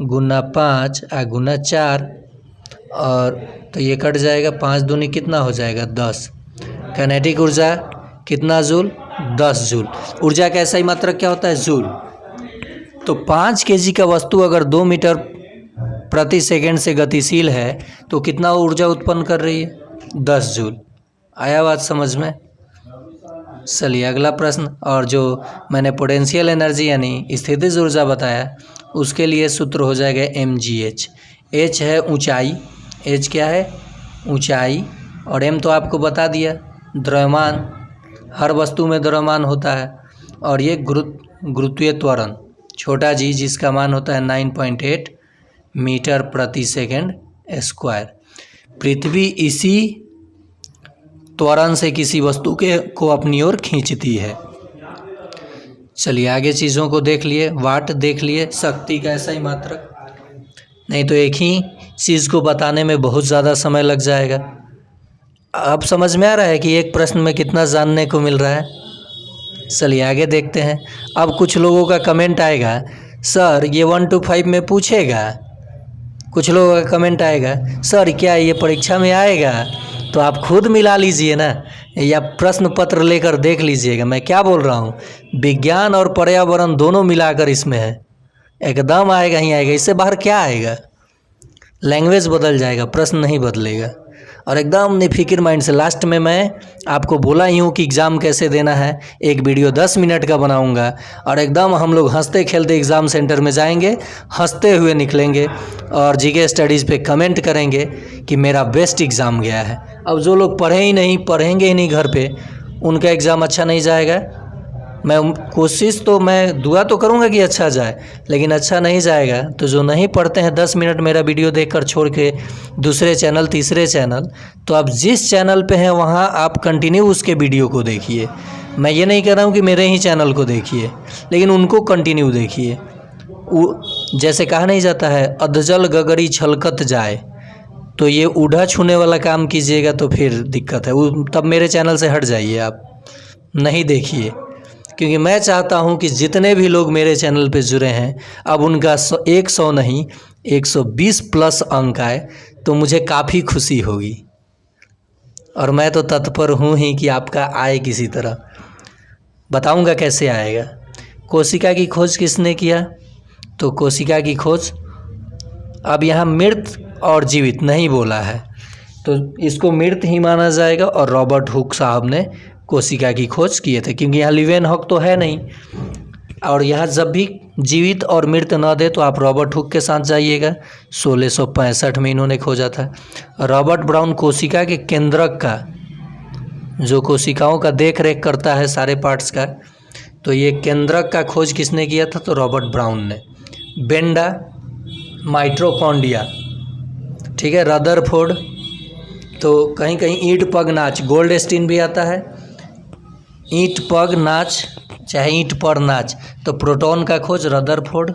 गुना 5 गुना 4, और तो ये कट जाएगा, 5 दूनी कितना हो जाएगा 10। काइनेटिक ऊर्जा कितना जूल, 10 जूल। ऊर्जा का ऐसा ही मात्रक क्या होता है, जूल। तो 5 kg का वस्तु अगर 2 मीटर प्रति सेकंड से गतिशील है तो कितना ऊर्जा उत्पन्न कर रही है, 10 जूल। आया बात समझ में। चलिए अगला प्रश्न, और जो मैंने पोटेंशियल एनर्जी यानी स्थितिज ऊर्जा बताया उसके लिए सूत्र हो जाएगा mgh। h है ऊंचाई, h क्या है, ऊंचाई, और m तो आपको बता दिया द्रव्यमान, हर वस्तु में द्रव्यमान होता है, और ये गुरुत्वीय त्वरण छोटा g जिसका मान होता है 9.8 मीटर प्रति सेकंड स्क्वायर। पृथ्वी इसी त्वरण से किसी वस्तु को अपनी ओर खींचती है। चलिए आगे चीज़ों को देख लिए, वाट देख लिए, शक्ति का ऐसा ही मात्रक, नहीं तो एक ही चीज़ को बताने में बहुत ज़्यादा समय लग जाएगा। अब समझ में आ रहा है कि एक प्रश्न में कितना जानने को मिल रहा है। चलिए आगे देखते हैं। अब कुछ लोगों का कमेंट आएगा, सर ये 1 to 5 में पूछेगा, कुछ लोगों का कमेंट आएगा सर क्या ये परीक्षा में आएगा, तो आप खुद मिला लीजिए ना, या प्रश्न पत्र लेकर देख लीजिएगा मैं क्या बोल रहा हूँ। विज्ञान और पर्यावरण दोनों मिलाकर इसमें है, एकदम आएगा ही आएगा, इससे बाहर क्या आएगा। लैंग्वेज बदल जाएगा, प्रश्न नहीं बदलेगा, और एकदम निफिक्र माइंड से। लास्ट में मैं आपको बोला ही हूँ कि एग्ज़ाम कैसे देना है, एक वीडियो 10 मिनट का बनाऊंगा, और एकदम हम लोग हंसते खेलते एग्ज़ाम सेंटर में जाएंगे, हंसते हुए निकलेंगे, और जीके स्टडीज़ पे कमेंट करेंगे कि मेरा बेस्ट एग्ज़ाम गया है। अब जो लोग पढ़े ही नहीं, पढ़ेंगे ही नहीं घर पे, उनका एग्ज़ाम अच्छा नहीं जाएगा। मैं कोशिश तो, मैं दुआ तो करूंगा कि अच्छा जाए, लेकिन अच्छा नहीं जाएगा तो जो नहीं पढ़ते हैं 10 मिनट मेरा वीडियो देखकर छोड़ के दूसरे चैनल, तीसरे चैनल, तो आप जिस चैनल पे हैं वहाँ आप कंटिन्यू उसके वीडियो को देखिए। मैं ये नहीं कह रहा हूँ कि मेरे ही चैनल को देखिए, लेकिन उनको कंटिन्यू देखिए। जैसे कहा नहीं जाता है अधजल गगरी छलकत जाए, तो ये ऊढ़ा छूने वाला काम कीजिएगा तो फिर दिक्कत है, तब मेरे चैनल से हट जाइए, आप नहीं देखिए। क्योंकि मैं चाहता हूं कि जितने भी लोग मेरे चैनल पे जुड़े हैं अब उनका 100 नहीं 120 प्लस अंक आए तो मुझे काफ़ी खुशी होगी, और मैं तो तत्पर हूं ही कि आपका आए किसी तरह। बताऊंगा कैसे आएगा। कोशिका की खोज किसने किया, तो कोशिका की खोज, अब यहाँ मृत और जीवित नहीं बोला है तो इसको मृत ही माना जाएगा, और रॉबर्ट हुक साहब ने कोशिका की खोज किए थे, क्योंकि यहाँ लीवेनहॉक तो है नहीं, और यहाँ जब भी जीवित और मृत न दे तो आप रॉबर्ट हुक के साथ जाइएगा। 1665 में इन्होंने खोजा था। रॉबर्ट ब्राउन कोशिका के केंद्रक का, जो कोशिकाओं का देख रेख करता है सारे पार्ट्स का, तो ये केंद्रक का खोज किसने किया था, तो रॉबर्ट ब्राउन ने। बेंडा माइटोकॉन्ड्रिया, ठीक है, रदरफोर्ड, तो कहीं कहीं ईंट पग नाच, गोल्डस्टीन भी आता है, ईंट पग नाच चाहे ईंट पर नाच, तो प्रोटॉन का खोज रदरफोर्ड,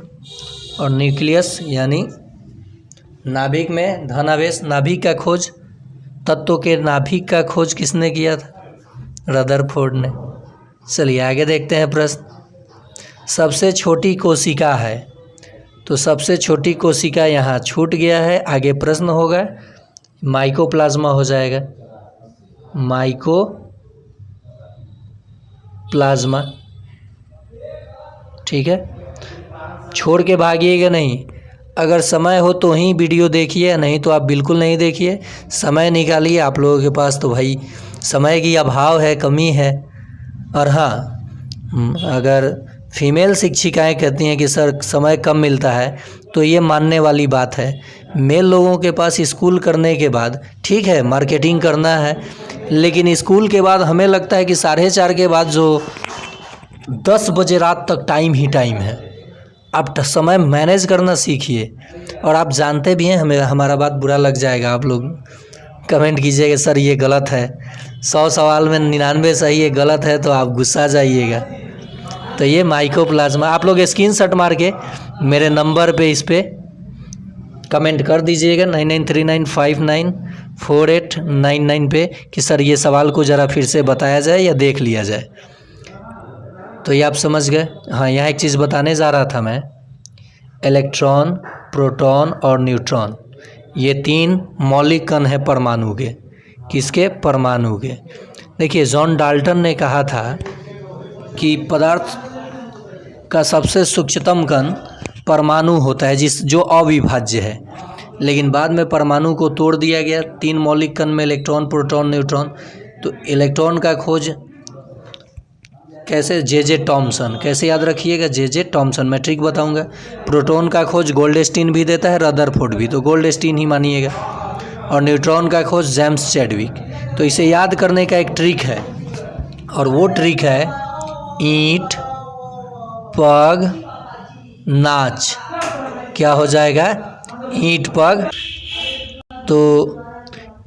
और न्यूक्लियस यानी नाभिक में धनावेश, नाभिक का खोज, तत्वों के नाभिक का खोज किसने किया था, रदरफोर्ड ने। चलिए आगे देखते हैं प्रश्न। सबसे छोटी कोशिका है, तो सबसे छोटी कोशिका यहाँ छूट गया है, आगे प्रश्न होगा, माइकोप्लाज्मा हो जाएगा, माइकोप्लाज्मा, ठीक है। छोड़ के भागिएगा नहीं, अगर समय हो तो ही वीडियो देखिए, नहीं तो आप बिल्कुल नहीं देखिए। समय निकालिए, आप लोगों के पास तो भाई समय की अभाव है, कमी है। और हाँ, अगर फीमेल शिक्षिकाएं कहती हैं कि सर समय कम मिलता है, तो ये मानने वाली बात है। मेल लोगों के पास स्कूल करने के बाद ठीक है मार्केटिंग करना है, लेकिन स्कूल के बाद हमें लगता है कि 4:30 के बाद जो 10 बजे रात तक टाइम ही टाइम है। आप समय मैनेज करना सीखिए। और आप जानते भी हैं, हमें हमारा बात बुरा लग जाएगा, आप लोग कमेंट कीजिएगा सर ये गलत है, 100 सवाल में 99 सही है, गलत है तो आप गुस्सा जाइएगा। तो ये माइकोप्लाज्मा, आप लोग स्क्रीनशॉट मार के मेरे नंबर पे इस पे कमेंट कर दीजिएगा 9939594899 पे कि सर ये सवाल को ज़रा फिर से बताया जाए या देख लिया जाए। तो ये आप समझ गए। हाँ, यहाँ एक चीज़ बताने जा रहा था मैं, इलेक्ट्रॉन, प्रोटॉन और न्यूट्रॉन, ये 3 मौलिक कण हैं परमाणु के। किसके? परमाणु के। देखिए, जॉन डाल्टन ने कहा था कि पदार्थ का सबसे सूक्ष्मतम कण परमाणु होता है, जो अविभाज्य है। लेकिन बाद में परमाणु को तोड़ दिया गया 3 मौलिक कण में, इलेक्ट्रॉन, प्रोटॉन, न्यूट्रॉन। तो इलेक्ट्रॉन का खोज कैसे? जे टॉमसन। कैसे याद रखिएगा? जे टॉमसन, मैं ट्रिक बताऊंगा। प्रोटॉन का खोज गोल्डस्टीन भी देता है, रदरफोर्ड भी, तो गोल्डस्टीन ही मानिएगा। और न्यूट्रॉन का खोज जेम्स चैडविक। तो इसे याद करने का एक ट्रिक है, और वो ट्रिक है ईंट पग नाच। क्या हो जाएगा? ईंट पग। तो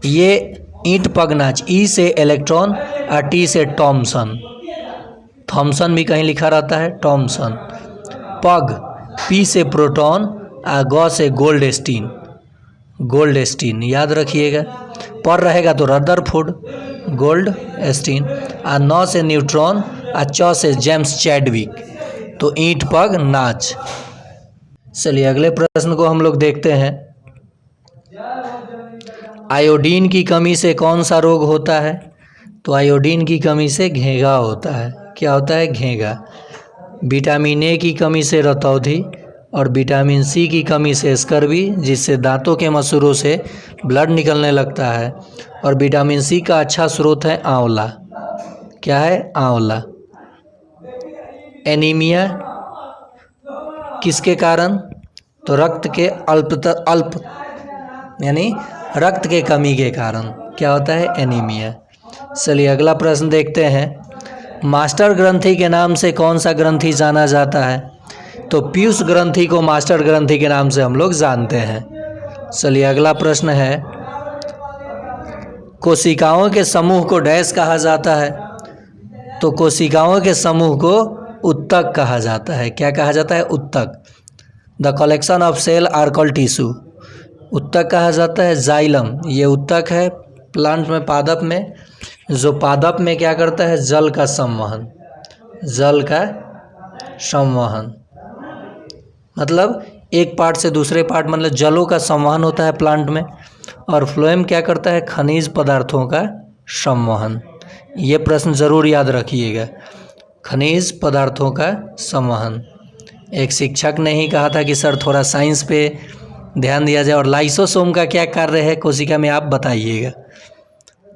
ये ईंट पग नाच, ई से इलेक्ट्रॉन और टी से टॉमसन, थॉमसन भी कहीं लिखा रहता है, टॉमसन। पग, पी से प्रोटॉन और गौ से गोल्डस्टीन, गोल्डस्टीन याद रखिएगा। पर रहेगा तो रदरफोर्ड, गोल्डस्टीन। और 9 से न्यूट्रॉन और 4 से जेम्स चैडविक। तो ईंट पग नाच। चलिए अगले प्रश्न को हम लोग देखते हैं। आयोडीन की कमी से कौन सा रोग होता है? तो आयोडीन की कमी से घेंघा होता है। क्या होता है? घेंघा। विटामिन ए की कमी से रतौंधी, और विटामिन सी की कमी से स्कर्वी, जिससे दांतों के मसूड़ों से ब्लड निकलने लगता है। और विटामिन सी का अच्छा स्रोत है आंवला। क्या है? आंवला। एनीमिया किसके कारण? तो रक्त के अल्प यानी रक्त के कमी के कारण क्या होता है? एनीमिया। चलिए अगला प्रश्न देखते हैं। मास्टर ग्रंथि के नाम से कौन सा ग्रंथि जाना जाता है? तो पीयूष ग्रंथि को मास्टर ग्रंथि के नाम से हम लोग जानते हैं। चलिए अगला प्रश्न है। कोशिकाओं के समूह को डैश कहा जाता है? तो कोशिकाओं के समूह को उत्तक कहा जाता है। क्या कहा जाता है? उत्तक। The collection of cell are called tissue, उत्तक कहा जाता है। जाइलम, ये उत्तक है प्लांट में, पादप में। जो पादप में क्या करता है? जल का संवहन, जल का संवहन, मतलब एक पार्ट से दूसरे पार्ट, मतलब जलों का संवहन होता है प्लांट में। और फ्लोएम क्या करता है? खनिज पदार्थों का संवहन। ये प्रश्न ज़रूर याद रखिएगा, खनिज पदार्थों का संवहन। एक शिक्षक ने ही कहा था कि सर थोड़ा साइंस पे ध्यान दिया जाए, और लाइसोसोम का क्या कार्य है कोशिका में, आप बताइएगा।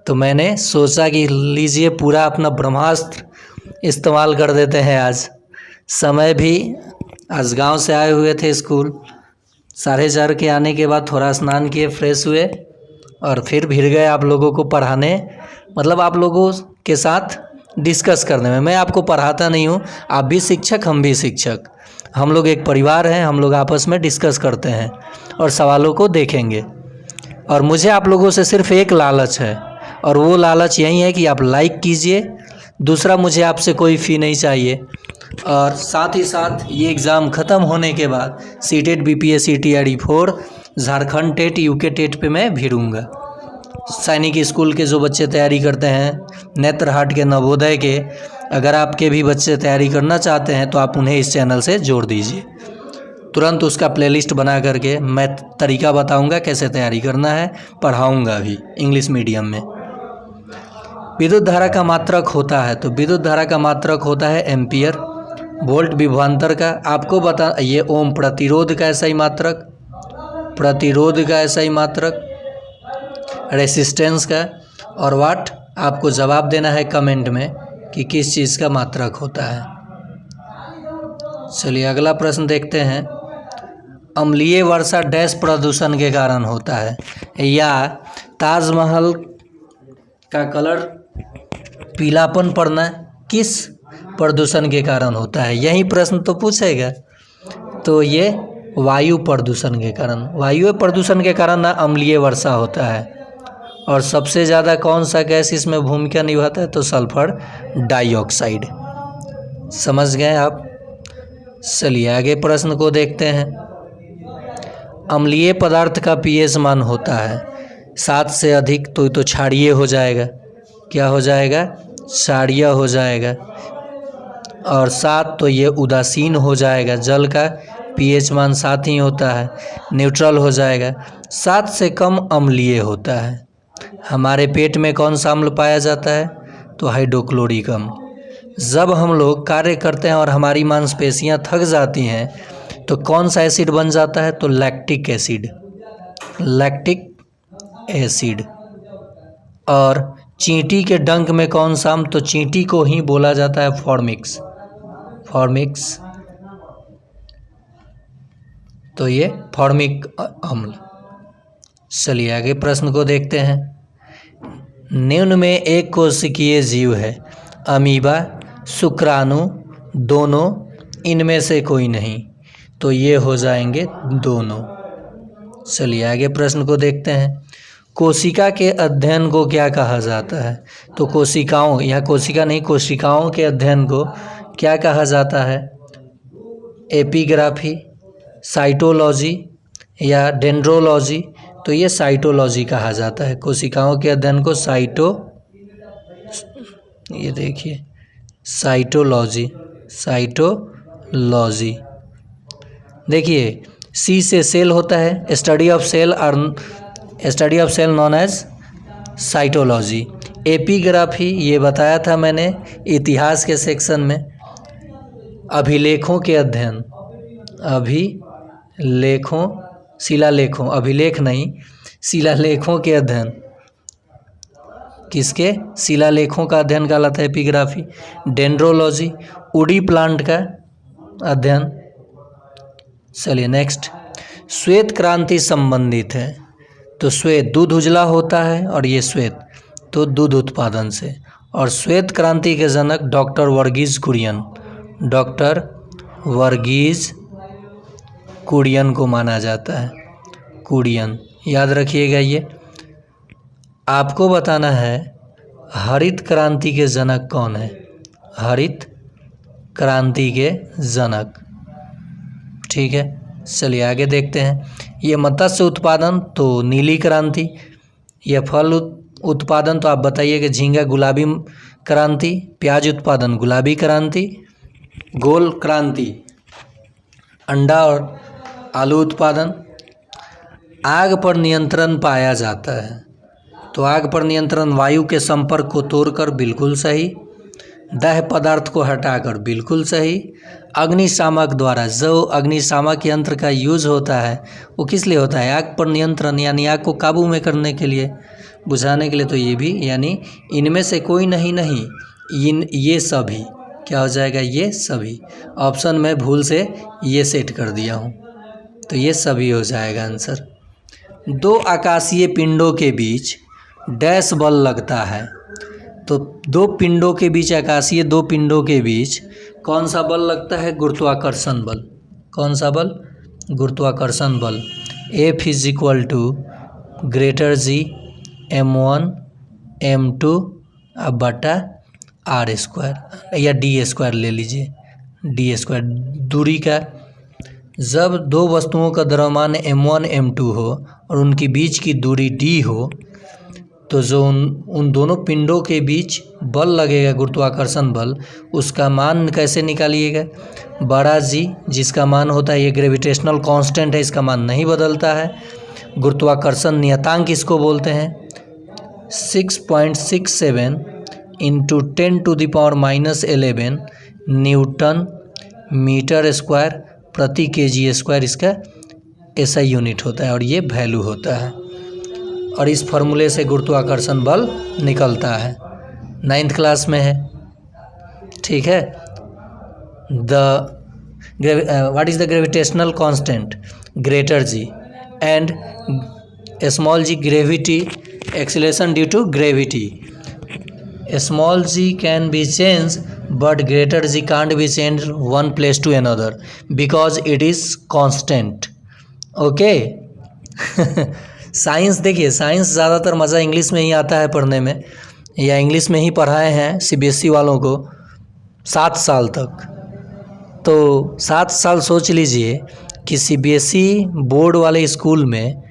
तो मैंने सोचा कि लीजिए पूरा अपना ब्रह्मास्त्र इस्तेमाल कर देते हैं आज। समय भी, आज गांव से आए हुए थे स्कूल, 4:30 के आने के बाद थोड़ा स्नान किए, फ्रेश हुए, और फिर भिड़ गए आप लोगों को पढ़ाने, मतलब आप लोगों के साथ डिस्कस करने में। मैं आपको पढ़ाता नहीं हूँ, आप भी शिक्षक, हम भी शिक्षक, हम लोग एक परिवार हैं, हम लोग आपस में डिस्कस करते हैं और सवालों को देखेंगे। और मुझे आप लोगों से सिर्फ एक लालच है, और वो लालच यही है कि आप लाइक कीजिए। दूसरा, मुझे आपसे कोई फ़ी नहीं चाहिए। और साथ ही साथ ये एग्ज़ाम ख़त्म होने के बाद CTET, BPSC, TRE 4, Jharkhand TET, UK TET पे मैं भिड़ूंगा। सैनिक स्कूल के जो बच्चे तैयारी करते हैं, नेत्रहाट के, नवोदय के, अगर आपके भी बच्चे तैयारी करना चाहते हैं तो आप उन्हें इस चैनल से जोड़ दीजिए। तुरंत उसका प्लेलिस्ट बना करके मैं तरीका बताऊंगा कैसे तैयारी करना है, पढ़ाऊंगा भी इंग्लिश मीडियम में। विद्युत धारा का मात्रक होता है, तो विद्युत धारा का मात्रक होता है एम्पियर। वोल्ट विभवांतर का आपको बता, ये ओम प्रतिरोध का ऐसा ही मात्रक, प्रतिरोध का SI मात्रक, रेसिस्टेंस का, और वाट आपको जवाब देना है कमेंट में कि किस चीज़ का मात्रक होता है। चलिए अगला प्रश्न देखते हैं। अम्लीय वर्षा डैश प्रदूषण के कारण होता है, या ताजमहल का कलर पीलापन पड़ना किस प्रदूषण के कारण होता है? यही प्रश्न तो पूछेगा। तो ये वायु प्रदूषण के कारण, वायु प्रदूषण के कारण ना अम्लीय वर्षा होता है। और सबसे ज़्यादा कौन सा गैस इसमें भूमिका निभाता है? तो सल्फर डाइऑक्साइड। समझ गए आप? चलिए आगे प्रश्न को देखते हैं। अम्लीय पदार्थ का pH मान होता है 7 से अधिक तो क्षारीय हो जाएगा। क्या हो जाएगा? क्षारीय हो जाएगा। और 7 तो ये उदासीन हो जाएगा। जल का pH मान 7 ही होता है, न्यूट्रल हो जाएगा। 7 से कम अम्लीय होता है। हमारे पेट में कौन सा अम्ल पाया जाता है? तो हाइड्रोक्लोरिक अम्ल। जब हम लोग कार्य करते हैं और हमारी मांसपेशियां थक जाती हैं तो कौन सा एसिड बन जाता है? तो लैक्टिक एसिड, लैक्टिक एसिड। और चींटी के डंक में कौन सा अम्ल? तो चींटी को ही बोला जाता है फॉर्मिक्स, फॉर्मिक्स। तो ये फॉर्मिक अम्ल। चलिए आगे प्रश्न को देखते हैं। निम्न में एक कोशिकीय जीव है, अमीबा, शुक्राणु, दोनों, इनमें से कोई नहीं। तो ये हो जाएंगे दोनों। चलिए आगे प्रश्न को देखते हैं। कोशिका के अध्ययन को क्या कहा जाता है? तो कोशिकाओं, या कोशिका नहीं, कोशिकाओं के अध्ययन को क्या कहा जाता है? एपिग्राफी, साइटोलॉजी या डेंड्रोलॉजी? तो ये साइटोलॉजी कहा जाता है। कोशिकाओं के अध्ययन को ये देखिए साइटोलॉजी, साइटोलॉजी। देखिए सी से सेल होता है, study of cell known as cytology. Epigraphy ये बताया था मैंने इतिहास के सेक्शन में। अभिलेखों के अध्ययन, अभिलेखों, शिलालेखों, अभिलेख नहीं, शिलालेखों के अध्ययन। किसके? शिलालेखों का अध्ययन कहलाता है एपिग्राफी। डेंड्रोलॉजी, उडी प्लांट का अध्ययन। चलिए नेक्स्ट। श्वेत क्रांति संबंधित है। तो श्वेत दूध उजला होता है और ये श्वेत तो दूध उत्पादन से। और श्वेत क्रांति के जनक डॉक्टर वर्गीज कुरियन, डॉक्टर वर्गीज कुरियन को माना जाता है। कुरियन याद रखिएगा। ये आपको बताना है हरित क्रांति के जनक कौन है? हरित क्रांति के जनक। ठीक है, चलिए आगे देखते हैं। ये मत्स्य उत्पादन तो नीली क्रांति। यह फल उत्पादन तो आप बताइए कि झींगा गुलाबी क्रांति। प्याज उत्पादन गुलाबी क्रांति। गोल क्रांति अंडा और आलू उत्पादन। आग पर नियंत्रण पाया जाता है। तो आग पर नियंत्रण वायु के संपर्क को तोड़कर, बिल्कुल सही। दाह्य पदार्थ को हटाकर, बिल्कुल सही। अग्निशामक द्वारा, जो अग्निशामक यंत्र का यूज होता है वो किस लिए होता है? आग पर नियंत्रण, यानी आग को काबू में करने के लिए, बुझाने के लिए। तो ये भी, यानी इनमें से कोई नहीं, ये सभी क्या हो जाएगा? ये सभी। ऑप्शन में भूल से ये सेट कर दिया हूँ, तो ये सभी हो जाएगा आंसर। दो आकाशीय पिंडों के बीच डैश बल लगता है। तो दो पिंडों के बीच, आकाशीय दो पिंडों के बीच कौन सा बल लगता है? गुरुत्वाकर्षण बल। कौन सा बल? गुरुत्वाकर्षण बल। F = greater G m1 m2 बटा r² या d² ले लीजिए, d²। दूरी का, जब दो वस्तुओं का द्रव्यमान m1 m2 हो और उनके बीच की दूरी d हो, तो जो उन दोनों पिंडों के बीच बल लगेगा, गुरुत्वाकर्षण बल, उसका मान कैसे निकालिएगा? बड़ा G, जिसका मान होता है, ये ग्रेविटेशनल कांस्टेंट है, इसका मान नहीं बदलता है। गुरुत्वाकर्षण नियतांक इसको बोलते हैं। 6.67 × 10⁻⁻11 न्यूटन मीटर स्क्वायर प्रति kg² इसका SI यूनिट होता है और ये वैल्यू होता है। और इस फॉर्मूले से गुरुत्वाकर्षण बल निकलता है, 9th क्लास में है। ठीक है। What is the gravitational constant? Greater G and small G gravity, acceleration due to gravity. Small G can be change but greater G can't be change one place to another because it is constant. Okay. Science देखिए, साइंस ज़्यादातर मज़ा इंग्लिश में ही आता है पढ़ने में, या इंग्लिश में ही पढ़ाए हैं CBSE वालों को 7 साल तक। तो 7 साल सोच लीजिए कि CBSE बोर्ड वाले स्कूल में,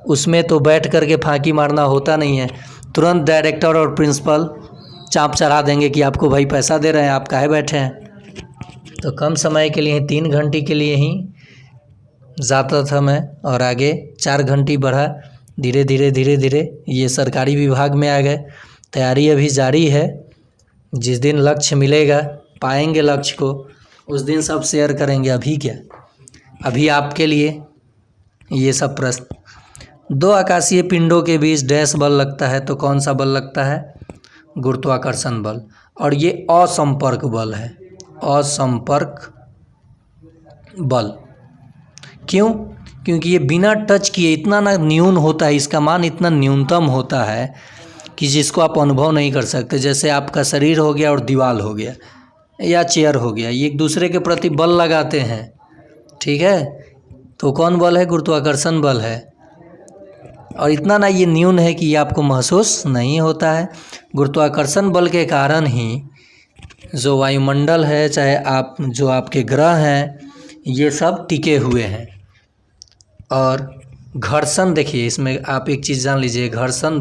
उसमें तो बैठ कर के फांकी मारना होता नहीं है, तुरंत डायरेक्टर और प्रिंसिपल चाँप चढ़ा देंगे कि आपको भाई पैसा दे रहे हैं, आप काहे बैठे हैं। तो कम समय के लिए 3 घंटे के लिए ही जाता था मैं, और आगे 4 घंटे बढ़ा, धीरे धीरे धीरे धीरे ये सरकारी विभाग में आ गए। तैयारी अभी जारी है, जिस दिन लक्ष्य मिलेगा, पाएंगे लक्ष्य को, उस दिन सब शेयर करेंगे। अभी क्या, अभी आपके लिए ये सब प्रश्न। 2 आकाशीय पिंडों के बीच डैश बल लगता है, तो कौन सा बल लगता है? गुरुत्वाकर्षण बल। और ये असंपर्क बल है, असंपर्क बल। क्यों? क्योंकि ये बिना टच किए इतना ना न्यून होता है, इसका मान इतना न्यूनतम होता है कि जिसको आप अनुभव नहीं कर सकते। जैसे आपका शरीर हो गया और दीवार हो गया या चेयर हो गया, ये एक दूसरे के प्रति बल लगाते हैं। ठीक है, तो कौन बल है? गुरुत्वाकर्षण बल है। और इतना ना ये न्यून है कि ये आपको महसूस नहीं होता है। गुरुत्वाकर्षण बल के कारण ही जो वायुमंडल है, चाहे आप जो आपके ग्रह हैं, ये सब टिके हुए हैं। और घर्षण देखिए, इसमें आप एक चीज़ जान लीजिए, घर्षण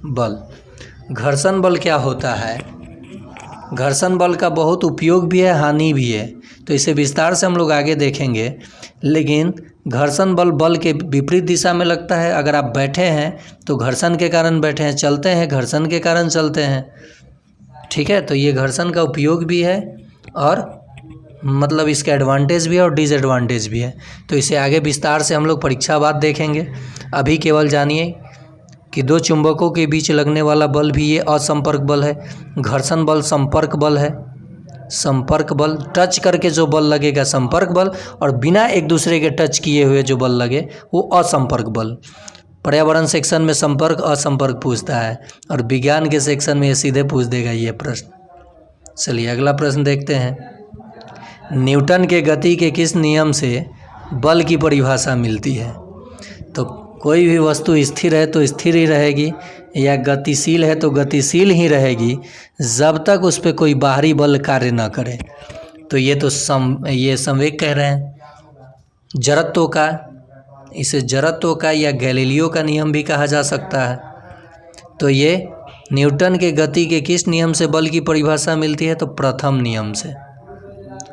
बल। घर्षण बल क्या होता है? घर्षण बल का बहुत उपयोग भी है, हानि भी है, तो इसे विस्तार से हम लोग आगे देखेंगे। लेकिन घर्षण बल बल के विपरीत दिशा में लगता है। अगर आप बैठे हैं तो घर्षण के कारण बैठे हैं, चलते हैं घर्षण के कारण चलते हैं। ठीक है, तो ये घर्षण का उपयोग भी है, और मतलब इसके एडवांटेज भी है और डिसएडवांटेज भी है। तो इसे आगे विस्तार से हम लोग परीक्षा बाद देखेंगे। अभी केवल जानिए कि 2 चुंबकों के बीच लगने वाला बल भी ये असंपर्क बल है। घर्षण बल संपर्क बल है, संपर्क बल टच करके जो बल लगेगा संपर्क बल, और बिना एक दूसरे के टच किए हुए जो बल लगे वो असंपर्क बल। पर्यावरण सेक्शन में संपर्क असंपर्क पूछता है, और विज्ञान के सेक्शन में ये सीधे पूछ देगा ये प्रश्न। चलिए अगला प्रश्न देखते हैं। न्यूटन के गति के किस नियम से बल की परिभाषा मिलती है? तो कोई भी वस्तु स्थिर है तो स्थिर ही रहेगी, या गतिशील है तो गतिशील ही रहेगी, जब तक उस पर कोई बाहरी बल कार्य ना करे। तो ये तो ये संवेग कह रहे हैं। जड़त्व का, इसे जड़त्व का या गैलीलियो का नियम भी कहा जा सकता है। तो ये न्यूटन के गति के किस नियम से बल की परिभाषा मिलती है? तो प्रथम नियम से।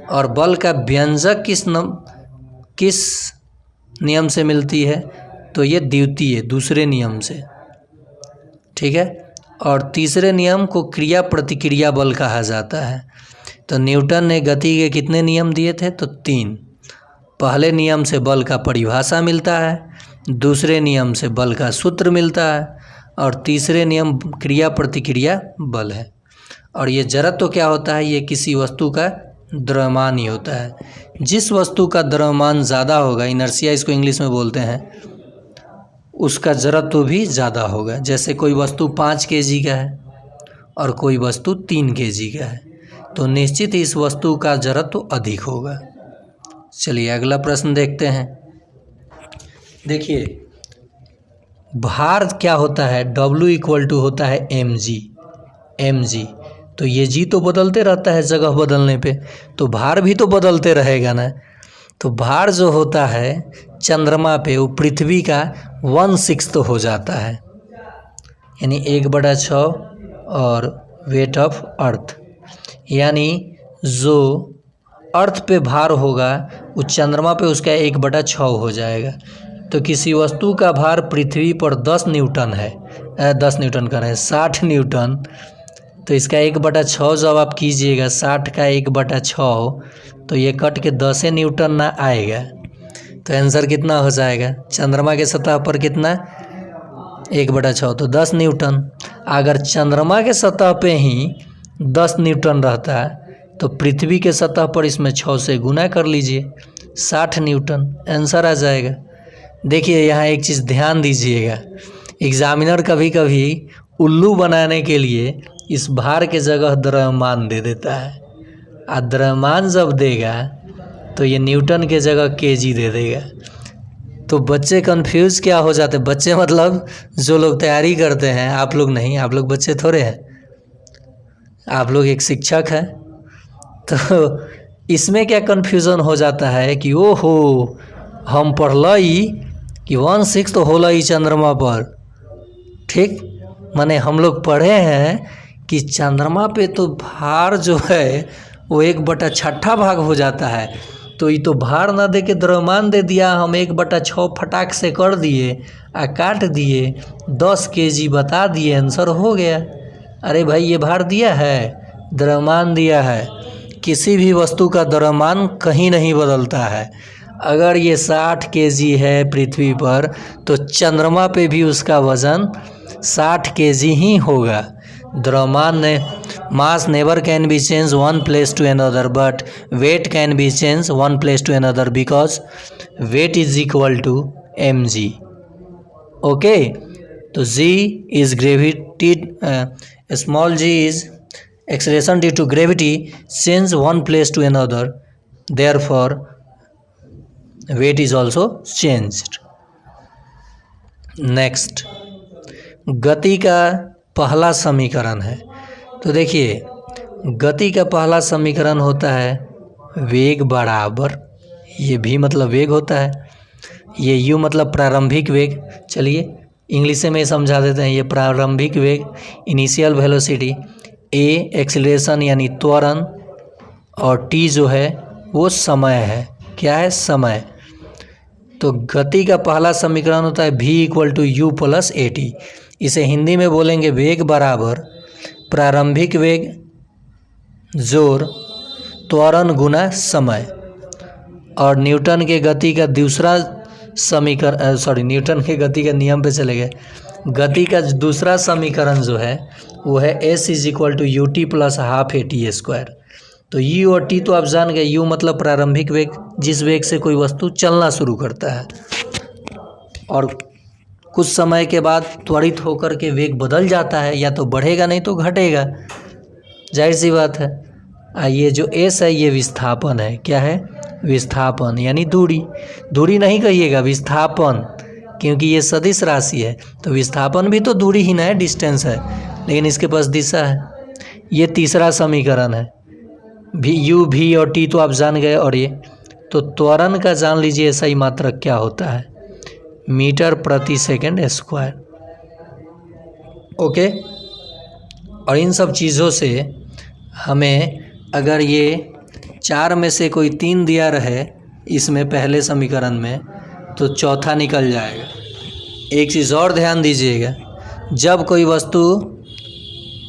और बल का व्यंजक किस नियम से मिलती है? तो ये द्वितीय, दूसरे नियम से। ठीक है, और तीसरे नियम को क्रिया प्रतिक्रिया बल कहा जाता है। तो न्यूटन ने गति के कितने नियम दिए थे? तो 3। पहले नियम से बल का परिभाषा मिलता है, दूसरे नियम से बल का सूत्र मिलता है, और तीसरे नियम क्रिया प्रतिक्रिया बल है। और ये जड़त्व क्या होता है? ये किसी वस्तु का द्रव्यमान ही होता है। जिस वस्तु का द्रव्यमान ज़्यादा होगा, इनर्शिया इसको इंग्लिश में बोलते हैं, उसका जड़त्व भी ज़्यादा होगा। जैसे कोई वस्तु 5 kg का है और कोई वस्तु 3 kg का है, तो निश्चित ही इस वस्तु का जड़त्व अधिक होगा। चलिए अगला प्रश्न देखते हैं। देखिए भार क्या होता है? W = होता है mg। तो ये जी तो बदलते रहता है जगह बदलने पे, तो भार भी तो बदलते रहेगा ना। तो भार जो होता है चंद्रमा पे, वो पृथ्वी का 1/6 तो हो जाता है, यानी 1/6 और वेट ऑफ अर्थ, यानी जो अर्थ पे भार होगा वो चंद्रमा पे उसका 1/6 हो जाएगा। तो किसी वस्तु का भार पृथ्वी पर 10 न्यूटन है, 10 न्यूटन का है 60 न्यूटन, तो इसका 1/6 जब आप कीजिएगा, 60 का 1/6, तो ये कट के 10 न्यूटन ना आएगा। तो आंसर कितना हो जाएगा? चंद्रमा के सतह पर कितना? 1/6 तो 10 न्यूटन। अगर चंद्रमा के सतह पे ही 10 न्यूटन रहता है तो पृथ्वी के सतह पर इसमें 6 से गुना कर लीजिए, 60 न्यूटन आंसर आ जाएगा। देखिए यहाँ एक चीज़ ध्यान दीजिएगा, एग्जामिनर कभी कभी उल्लू बनाने के लिए इस भार के जगह द्रव्यमान दे देता है, और द्रव्यमान जब देगा तो ये न्यूटन के जगह केजी दे देगा। तो बच्चे कंफ्यूज क्या हो जाते हैं, बच्चे मतलब जो लोग तैयारी करते हैं, आप लोग नहीं, आप लोग बच्चे थोड़े हैं, आप लोग एक शिक्षक हैं। तो इसमें क्या कन्फ्यूज़न हो जाता है कि ओहो हम पढ़लई कि 1/6 तो होलई चंद्रमा पर, ठीक, माने हम लोग पढ़े हैं कि चंद्रमा पे तो भार जो है वो 1/6 भाग हो जाता है। तो ये तो भार ना दे के द्रव्यमान दे दिया, हम 1/6 फटाक से कर दिए आ काट दिए, 10 केजी बता दिए, आंसर हो गया। अरे भाई ये भार दिया है, द्रव्यमान दिया है। किसी भी वस्तु का द्रव्यमान कहीं नहीं बदलता है। अगर ये 60 केजी है पृथ्वी पर तो चंद्रमा पे भी उसका वज़न 60 केजी ही होगा। द्रव्यमान ने mass never can be change one place to another, but weight can be change one place to another because weight is equal to mg। Okay, तो g is gravity, small g is acceleration due to gravity change one place to another, therefore weight is also changed। Next, गति का पहला समीकरण है। तो देखिए गति का पहला समीकरण होता है वेग बराबर, ये v मतलब वेग होता है, ये u मतलब प्रारंभिक वेग। चलिए इंग्लिश में समझा देते हैं, ये प्रारंभिक वेग इनिशियल वेलोसिटी, a एक्सीलरेशन यानी त्वरण, और t जो है वो समय है। क्या है? समय। तो गति का पहला समीकरण होता है v = u + at। इसे हिंदी में बोलेंगे वेग बराबर प्रारंभिक वेग जोड़ त्वरण गुना समय। और न्यूटन के गति का दूसरा समीकरण, न्यूटन के गति के नियम पे चले गए। गति का दूसरा समीकरण जो है वो है s = ut + ½ at²। तो u और t तो आप जान गए, u मतलब प्रारंभिक वेग, जिस वेग से कोई वस्तु चलना शुरू करता है, और कुछ समय के बाद त्वरित होकर के वेग बदल जाता है, या तो बढ़ेगा नहीं तो घटेगा, जाहिर सी बात है। ये जो s है ये विस्थापन है। क्या है? विस्थापन यानी दूरी। दूरी नहीं कहिएगा, विस्थापन, क्योंकि ये सदिश राशि है। तो विस्थापन भी तो दूरी ही ना है, डिस्टेंस है, लेकिन इसके पास दिशा है। ये तीसरा समीकरण है। u v और t तो आप जान गए। और ये तो त्वरण का जान लीजिए सही मात्रक क्या होता है, मीटर/सेकंड²। ओके, और इन सब चीज़ों से हमें अगर ये 4 में से कोई 3 दिया रहे इसमें पहले समीकरण में, तो चौथा निकल जाएगा। एक चीज़ और ध्यान दीजिएगा, जब कोई वस्तु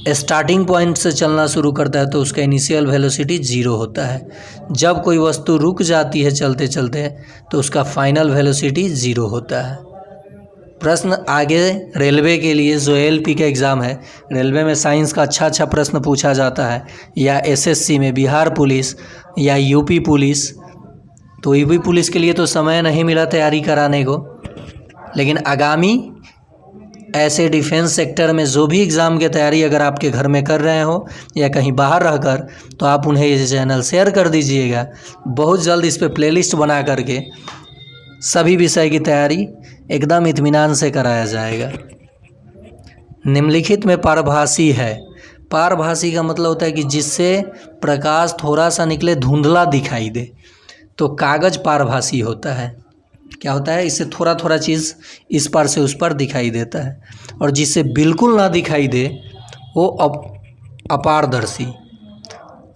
स्टार्टिंग पॉइंट से चलना शुरू करता है तो उसका इनिशियल वेलोसिटी 0 होता है। जब कोई वस्तु रुक जाती है चलते चलते तो उसका फाइनल वेलोसिटी 0 होता है। प्रश्न आगे रेलवे के लिए जो LP का एग्ज़ाम है, रेलवे में साइंस का अच्छा प्रश्न पूछा जाता है, या SSC में बिहार पुलिस या UP पुलिस। तो UP पुलिस के लिए तो समय नहीं मिला तैयारी कराने को, लेकिन आगामी ऐसे डिफेंस सेक्टर में जो भी एग्ज़ाम की तैयारी अगर आपके घर में कर रहे हो या कहीं बाहर रहकर, तो आप उन्हें ये चैनल शेयर कर दीजिएगा। बहुत जल्द इस पर प्लेलिस्ट बना करके सभी विषय की तैयारी एकदम इत्मीनान से कराया जाएगा। निम्नलिखित में पारभासी है। पारभासी का मतलब होता है कि जिससे प्रकाश थोड़ा सा निकले, धुंधला दिखाई दे, तो कागज़ पारभासी होता है। क्या होता है? इससे थोड़ा थोड़ा चीज़ इस पार से उस पार दिखाई देता है। और जिससे बिल्कुल ना दिखाई दे वो अपारदर्शी,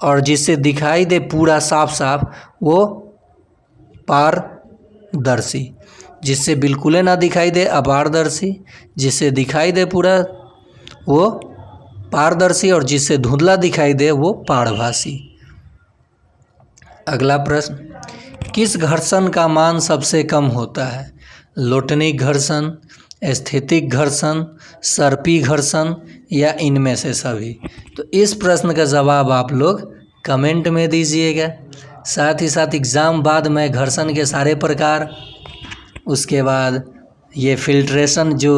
और जिससे दिखाई दे पूरा साफ साफ वो पारदर्शी। जिससे बिल्कुल ना दिखाई दे अपारदर्शी, जिससे दिखाई दे पूरा वो पारदर्शी, और जिससे धुंधला दिखाई दे वो पारभासी। अगला प्रश्न, किस घर्षण का मान सबसे कम होता है? लोटनिक घर्षण, स्थैतिक घर्षण, सर्पी घर्षण या इनमें से सभी? तो इस प्रश्न का जवाब आप लोग कमेंट में दीजिएगा। साथ ही साथ एग्ज़ाम बाद में घर्षण के सारे प्रकार, उसके बाद ये फिल्ट्रेशन जो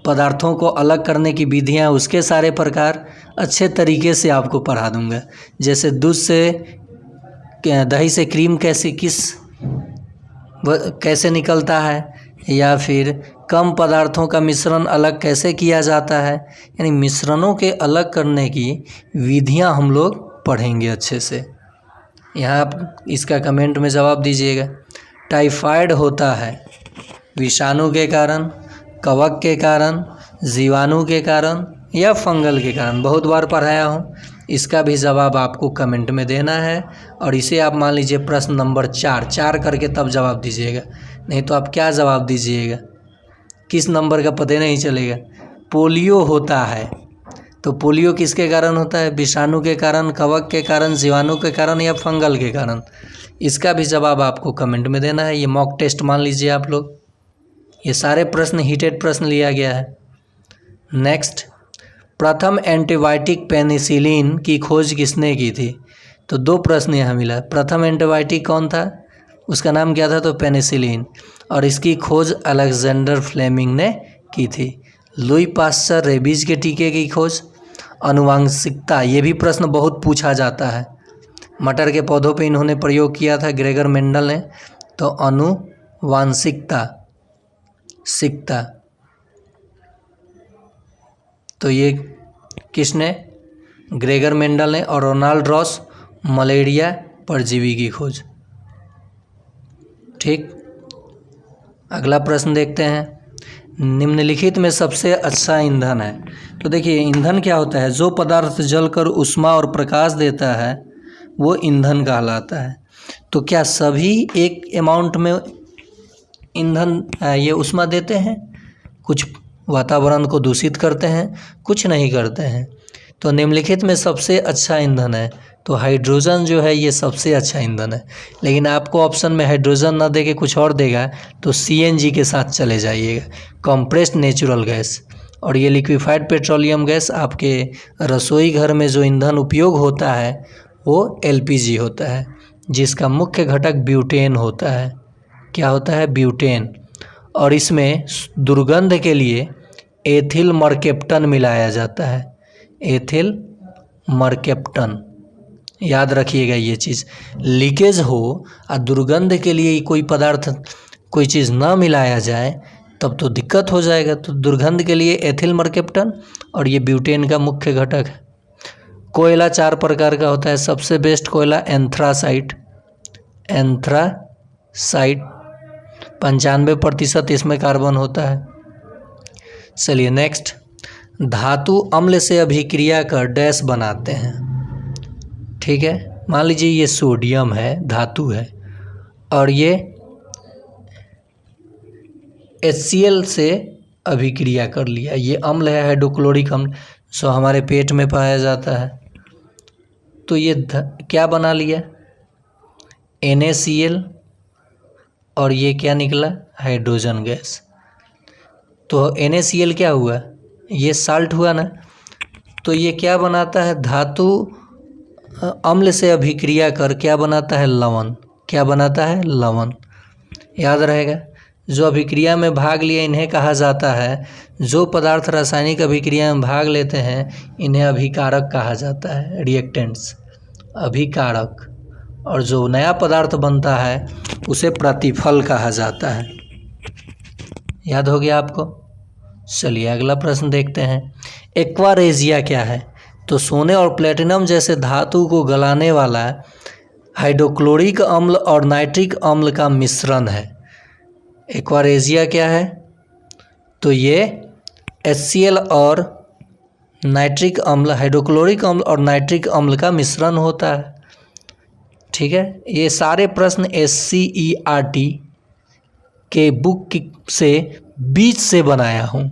पदार्थों को अलग करने की विधियाँ, उसके सारे प्रकार अच्छे तरीके से आपको पढ़ा दूंगा। जैसे दूध से दही से क्रीम कैसे निकलता है, या फिर कम पदार्थों का मिश्रण अलग कैसे किया जाता है, यानी मिश्रणों के अलग करने की विधियां हम लोग पढ़ेंगे अच्छे से। यहाँ आप इसका कमेंट में जवाब दीजिएगा। टाइफाइड होता है विषाणु के कारण, कवक के कारण, जीवाणु के कारण या फंगल के कारण? बहुत बार पढ़ाया हूँ, इसका भी जवाब आपको कमेंट में देना है। और इसे आप मान लीजिए प्रश्न नंबर 4 करके तब जवाब दीजिएगा, नहीं तो आप क्या जवाब दीजिएगा, किस नंबर का पता नहीं चलेगा। पोलियो होता है, तो पोलियो किसके कारण होता है? विषाणु के कारण, कवक के कारण, जीवाणु के कारण या फंगल के कारण? इसका भी जवाब आपको कमेंट में देना है। ये मॉक टेस्ट मान लीजिए आप लोग, ये सारे प्रश्न हीटेड प्रश्न लिया गया है। नेक्स्ट, प्रथम एंटीबायोटिक पेनिसिलिन की खोज किसने की थी? तो 2 प्रश्न यहाँ मिला। प्रथम एंटीबायोटिक कौन था, उसका नाम क्या था? तो पेनिसिलिन। और इसकी खोज अलेक्जेंडर फ्लेमिंग ने की थी। लुई पास्चर रेबीज के टीके की खोज। आनुवांशिकता, ये भी प्रश्न बहुत पूछा जाता है। मटर के पौधों पे इन्होंने प्रयोग किया था ग्रेगर मेंडल ने, तो आनुवांशिकता तो ये किसने? ग्रेगर मेंडल ने। और रोनाल्ड रॉस, मलेरिया परजीवी की खोज। ठीक, अगला प्रश्न देखते हैं। निम्नलिखित में सबसे अच्छा ईंधन है? तो देखिए, ईंधन क्या होता है? जो पदार्थ जलकर ऊष्मा और प्रकाश देता है वो ईंधन कहलाता है। तो क्या सभी एक अमाउंट में ईंधन ये ऊष्मा देते हैं? कुछ वातावरण को दूषित करते हैं, कुछ नहीं करते हैं। तो निम्नलिखित में सबसे अच्छा ईंधन है, तो हाइड्रोजन जो है ये सबसे अच्छा ईंधन है। लेकिन आपको ऑप्शन में हाइड्रोजन ना दे के कुछ और देगा तो CNG के साथ चले जाइएगा, कंप्रेस्ड नेचुरल गैस। और ये लिक्विफाइड पेट्रोलियम गैस आपके रसोई घर में जो ईंधन उपयोग होता है वो LPG होता है, जिसका मुख्य घटक ब्यूटेन होता है। क्या होता है? ब्यूटेन। और इसमें दुर्गंध के लिए एथिल मरकेप्टन मिलाया जाता है। एथिल मरकेप्टन, याद रखिएगा ये चीज़। लीकेज हो और दुर्गंध के लिए कोई पदार्थ, कोई चीज़ ना मिलाया जाए तब तो दिक्कत हो जाएगा। तो दुर्गंध के लिए एथिल मरकेप्टन और ये ब्यूटेन का मुख्य घटक है। कोयला 4 प्रकार का होता है। सबसे बेस्ट कोयला एंथ्रासाइट 95% इसमें कार्बन होता है। चलिए नेक्स्ट, धातु अम्ल से अभिक्रिया कर डैश बनाते हैं। ठीक है, मान लीजिए ये सोडियम है, धातु है, और ये HCl से अभिक्रिया कर लिया। ये अम्ल है, हाइड्रोक्लोरिक अम्ल, जो हमारे पेट में पाया जाता है। तो ये क्या बना लिया? NaCl, और ये क्या निकला? Hydrogen gas. तो NaCl क्या हुआ? ये साल्ट हुआ ना। तो ये क्या बनाता है? धातु अम्ल से अभिक्रिया कर क्या बनाता है? लवण। क्या बनाता है? लवण। याद रहेगा, जो अभिक्रिया में भाग लिए इन्हें कहा जाता है, जो पदार्थ रासायनिक अभिक्रिया में भाग लेते हैं इन्हें अभिकारक कहा जाता है। रिएक्टेंट्स, अभिकारक। और जो नया पदार्थ बनता है उसे प्रतिफल कहा जाता है। याद हो गया आपको? चलिए अगला प्रश्न देखते हैं। एक्वारेजिया क्या है? तो सोने और प्लेटिनम जैसे धातु को गलाने वाला हाइड्रोक्लोरिक अम्ल और नाइट्रिक अम्ल का मिश्रण है। एक्वारेजिया क्या है? तो ये HCl और नाइट्रिक अम्ल, हाइड्रोक्लोरिक अम्ल और नाइट्रिक अम्ल का मिश्रण होता है। ठीक है, ये सारे प्रश्न SCERT के बुक से बीच से बनाया हूँ।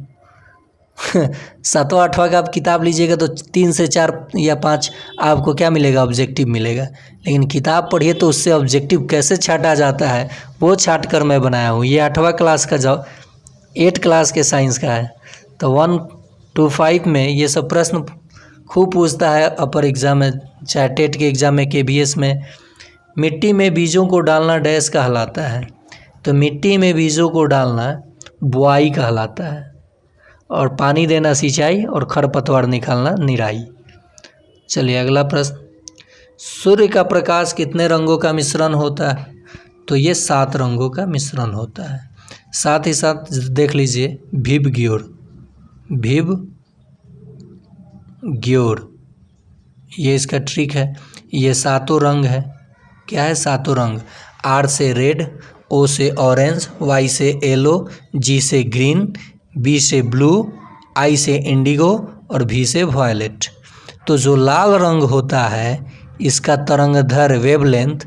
सातवां आठवां का आप किताब लीजिएगा तो 3 से 4 या 5 आपको क्या मिलेगा, ऑब्जेक्टिव मिलेगा। लेकिन किताब पढ़िए तो उससे ऑब्जेक्टिव कैसे छाटा जाता है वो छाट कर मैं बनाया हूँ। ये 8वां क्लास का 8 क्लास के साइंस का है। तो 1 to 5 में ये सब प्रश्न खूब पूछता है अपर एग्ज़ाम में, चाहे टेट के एग्ज़ाम में, KBS में। मिट्टी में बीजों को डालना डैश कहलाता है। तो मिट्टी में बीजों को डालना बुआई कहलाता है, और पानी देना सिंचाई, और खरपतवार निकालना निराई। चलिए अगला प्रश्न, सूर्य का प्रकाश कितने रंगों का मिश्रण होता है? तो ये 7 रंगों का मिश्रण होता है। साथ ही साथ देख लीजिए भिव ग्योर, ये इसका ट्रिक है। ये 7 रंग है। क्या है? 7 रंग। R से रेड, O से ऑरेंज, Y से येलो, G से ग्रीन, B से ब्लू, I से इंडिगो और V से वायलेट। तो जो लाल रंग होता है इसका तरंगधर वेवलेंथ,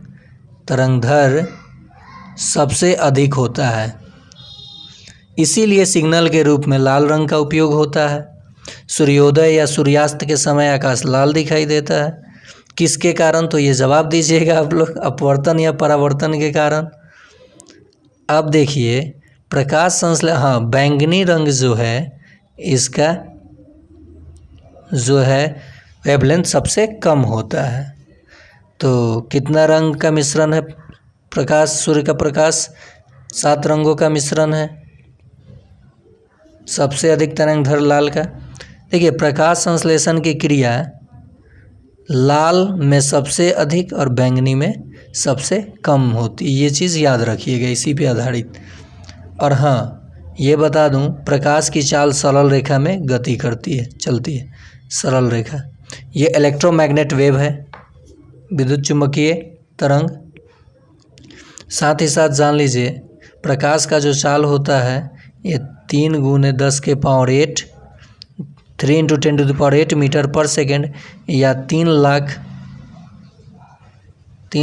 तरंगधर सबसे अधिक होता है, इसीलिए सिग्नल के रूप में लाल रंग का उपयोग होता है। सूर्योदय या सूर्यास्त के समय आकाश लाल दिखाई देता है, किसके कारण? तो ये जवाब दीजिएगा आप लोग, अपवर्तन या परावर्तन के कारण। अब देखिए प्रकाश संश्लेषण, हाँ, बैंगनी रंग जो है इसका जो है वेवलेंथ सबसे कम होता है। तो कितना रंग का मिश्रण है प्रकाश, सूर्य का प्रकाश? 7 रंगों का मिश्रण है। सबसे अधिक तरंगधर लाल का। देखिए प्रकाश संश्लेषण की क्रिया लाल में सबसे अधिक और बैंगनी में सबसे कम होती है, ये चीज़ याद रखिएगा, इसी पे आधारित। और हाँ ये बता दूं, प्रकाश की चाल सरल रेखा में गति करती है, चलती है सरल रेखा। ये इलेक्ट्रोमैग्नेट वेव है, विद्युत चुम्बकीय तरंग। साथ ही साथ जान लीजिए प्रकाश का जो चाल होता है ये 3 × 10 के पावर 8, 3 × 10⁸ मीटर पर सेकेंड, या 3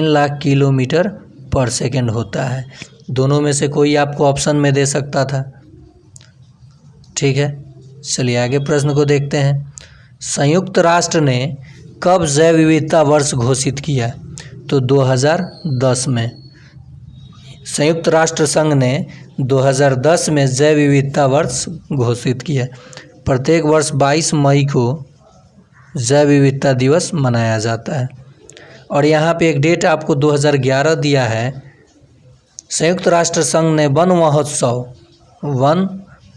लाख किलोमीटर पर सेकेंड होता है। दोनों में से कोई आपको ऑप्शन में दे सकता था। ठीक है, चलिए आगे प्रश्न को देखते हैं। संयुक्त राष्ट्र ने कब जैव विविधता वर्ष घोषित किया? तो 2010 में। संयुक्त राष्ट्र संघ ने 2010 में जैव विविधता वर्ष घोषित किया। प्रत्येक वर्ष 22 मई को जैव विविधता दिवस मनाया जाता है। और यहाँ पे एक डेट आपको 2011 दिया है। संयुक्त राष्ट्र संघ ने वन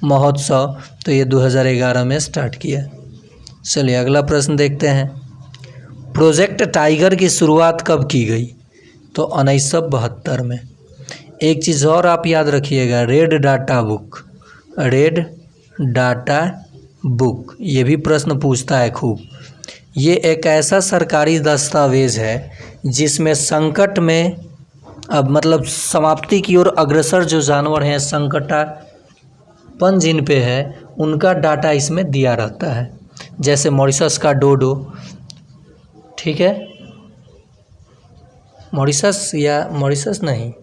महोत्सव तो ये 2011 में स्टार्ट किया। चलिए अगला प्रश्न देखते हैं। प्रोजेक्ट टाइगर की शुरुआत कब की गई? तो 1972 में। एक चीज़ और आप याद रखिएगा, रेड डाटा बुक, ये भी प्रश्न पूछता है खूब। ये एक ऐसा सरकारी दस्तावेज़ है जिसमें संकट में, अब मतलब समाप्ति की ओर अग्रसर जो जानवर हैं, संकटापन जिन पे है, उनका डाटा इसमें दिया रहता है। जैसे मॉरिशस का डोडो, ठीक है, मॉरिशस नहीं,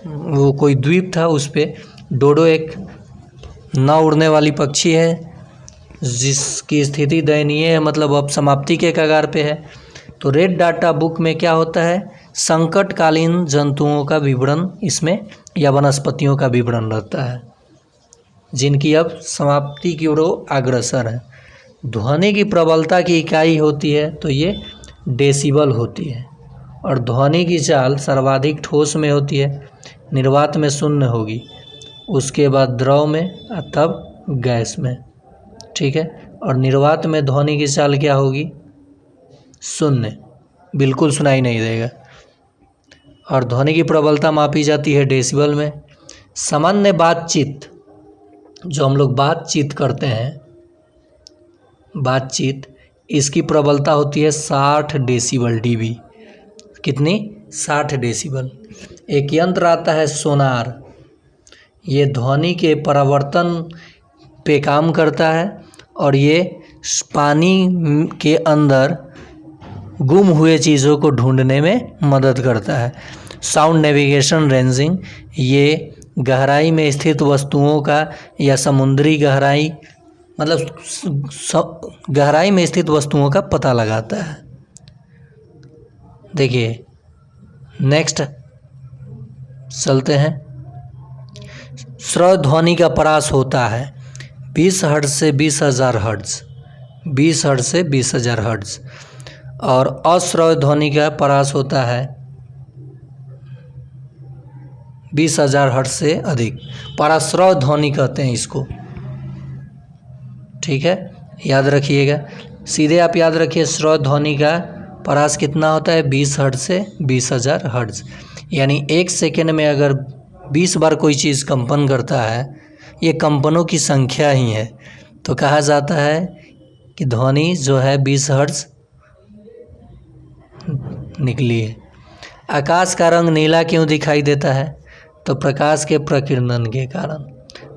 वो कोई द्वीप था, उस पे डोडो एक न उड़ने वाली पक्षी है जिसकी स्थिति दयनीय है, मतलब अब समाप्ति के कगार पे है। तो रेड डाटा बुक में क्या होता है? संकटकालीन जंतुओं का विवरण इसमें, या वनस्पतियों का विवरण रहता है जिनकी अब समाप्ति की ओर अग्रसर है। ध्वनि की प्रबलता की इकाई होती है तो ये डेसिबल होती है। और ध्वनि की चाल सर्वाधिक ठोस में होती है, निर्वात में शून्य होगी, उसके बाद द्रव में, तब गैस में। ठीक है, और निर्वात में ध्वनि की चाल क्या होगी? शून्य, बिल्कुल सुनाई नहीं देगा। और ध्वनि की प्रबलता मापी जाती है डेसिबल में। सामान्य बातचीत, जो हम लोग बातचीत करते हैं, बातचीत, इसकी प्रबलता होती है 60 डेसिबल डीबी। कितनी? 60 डेसिबल। एक यंत्र आता है सोनार, ये ध्वनि के परावर्तन पे काम करता है और ये पानी के अंदर गुम हुए चीज़ों को ढूंढने में मदद करता है। साउंड नेविगेशन रेंजिंग, ये गहराई में स्थित वस्तुओं का या समुद्री गहराई मतलब गहराई में स्थित वस्तुओं का पता लगाता है। देखिए नेक्स्ट चलते हैं। श्रव्य ध्वनि का परास होता है 20 हर्ट्ज से 20,000 हर्ट्ज, 20 हर्ट्ज से 20,000 हर्ट्ज, और अश्रव्य ध्वनि का परास होता है 20,000 हर्ट्ज से अधिक। पराश्रव्य ध्वनि कहते हैं इसको, ठीक है, याद रखिएगा। सीधे आप याद रखिए श्रव्य ध्वनि का परास कितना होता है 20 हर्ट्ज से 20,000 हर्ट्ज। यानी 1 सेकेंड में अगर 20 बार कोई चीज़ कंपन करता है, ये कंपनों की संख्या ही है, तो कहा जाता है कि ध्वनि जो है 20 हर्ट्ज निकली है। आकाश का रंग नीला क्यों दिखाई देता है? तो प्रकाश के प्रकीर्णन के कारण।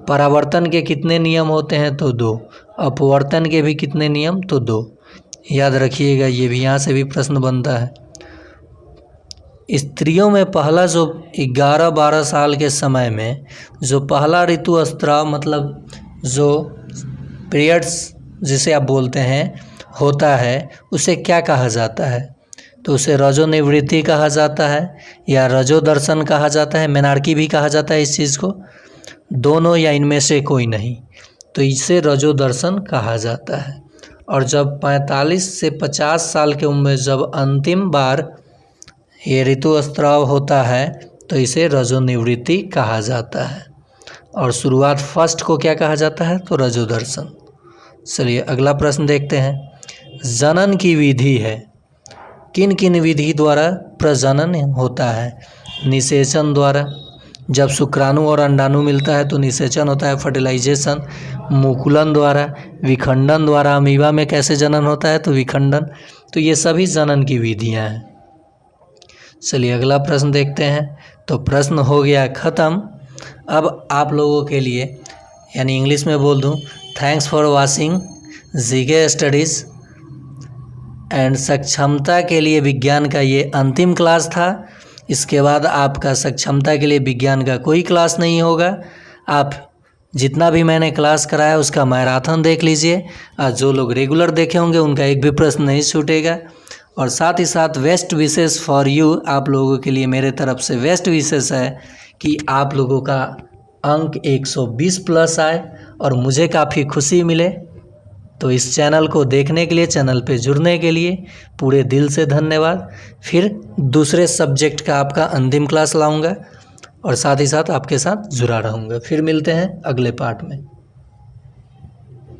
परावर्तन के कितने नियम होते हैं? तो 2। अपवर्तन के भी कितने नियम? तो 2। याद रखिएगा, ये भी यहाँ से भी प्रश्न बनता है। स्त्रियों में पहला जो 11-12 साल के समय में जो पहला ऋतुस्राव मतलब जो पीरियड्स जिसे आप बोलते हैं होता है, उसे क्या कहा जाता है? तो उसे रजोनिवृत्ति कहा जाता है या रजोदर्शन कहा जाता है, मेनार्की भी कहा जाता है इस चीज़ को, दोनों या इनमें से कोई नहीं, तो इसे रजोदर्शन कहा जाता है। और जब 45 से 50 साल की उम्र में जब अंतिम बार ये ऋतुस्राव होता है, तो इसे रजोनिवृत्ति कहा जाता है। और शुरुआत फर्स्ट को क्या कहा जाता है? तो रजोदर्शन। चलिए अगला प्रश्न देखते हैं। जनन की विधि है, किन किन विधि द्वारा प्रजनन होता है? निषेचन द्वारा, जब शुक्राणु और अंडाणु मिलता है तो निषेचन होता है, फर्टिलाइजेशन। मुकुलन द्वारा, विखंडन द्वारा, अमीबा में कैसे जनन होता है? तो विखंडन। तो ये सभी जनन की विधियां हैं। चलिए अगला प्रश्न देखते हैं। तो प्रश्न हो गया ख़त्म। अब आप लोगों के लिए, यानी इंग्लिश में बोल दूं, thanks for watching GK studies and सक्षमता के लिए विज्ञान का ये अंतिम क्लास था। इसके बाद आपका सक्षमता के लिए विज्ञान का कोई क्लास नहीं होगा। आप जितना भी मैंने क्लास कराया उसका मैराथन देख लीजिए, और जो लोग रेगुलर देखे होंगे उनका एक भी प्रश्न नहीं छूटेगा। और साथ ही साथ बेस्ट विशेष फॉर यू, आप लोगों के लिए मेरे तरफ से बेस्ट विशेष है कि आप लोगों का अंक 120 प्लस आए और मुझे काफ़ी खुशी मिले। तो इस चैनल को देखने के लिए, चैनल पे जुड़ने के लिए पूरे दिल से धन्यवाद। फिर दूसरे सब्जेक्ट का आपका अंतिम क्लास लाऊंगा और साथ ही साथ आपके साथ जुड़ा रहूँगा। फिर मिलते हैं अगले पार्ट में।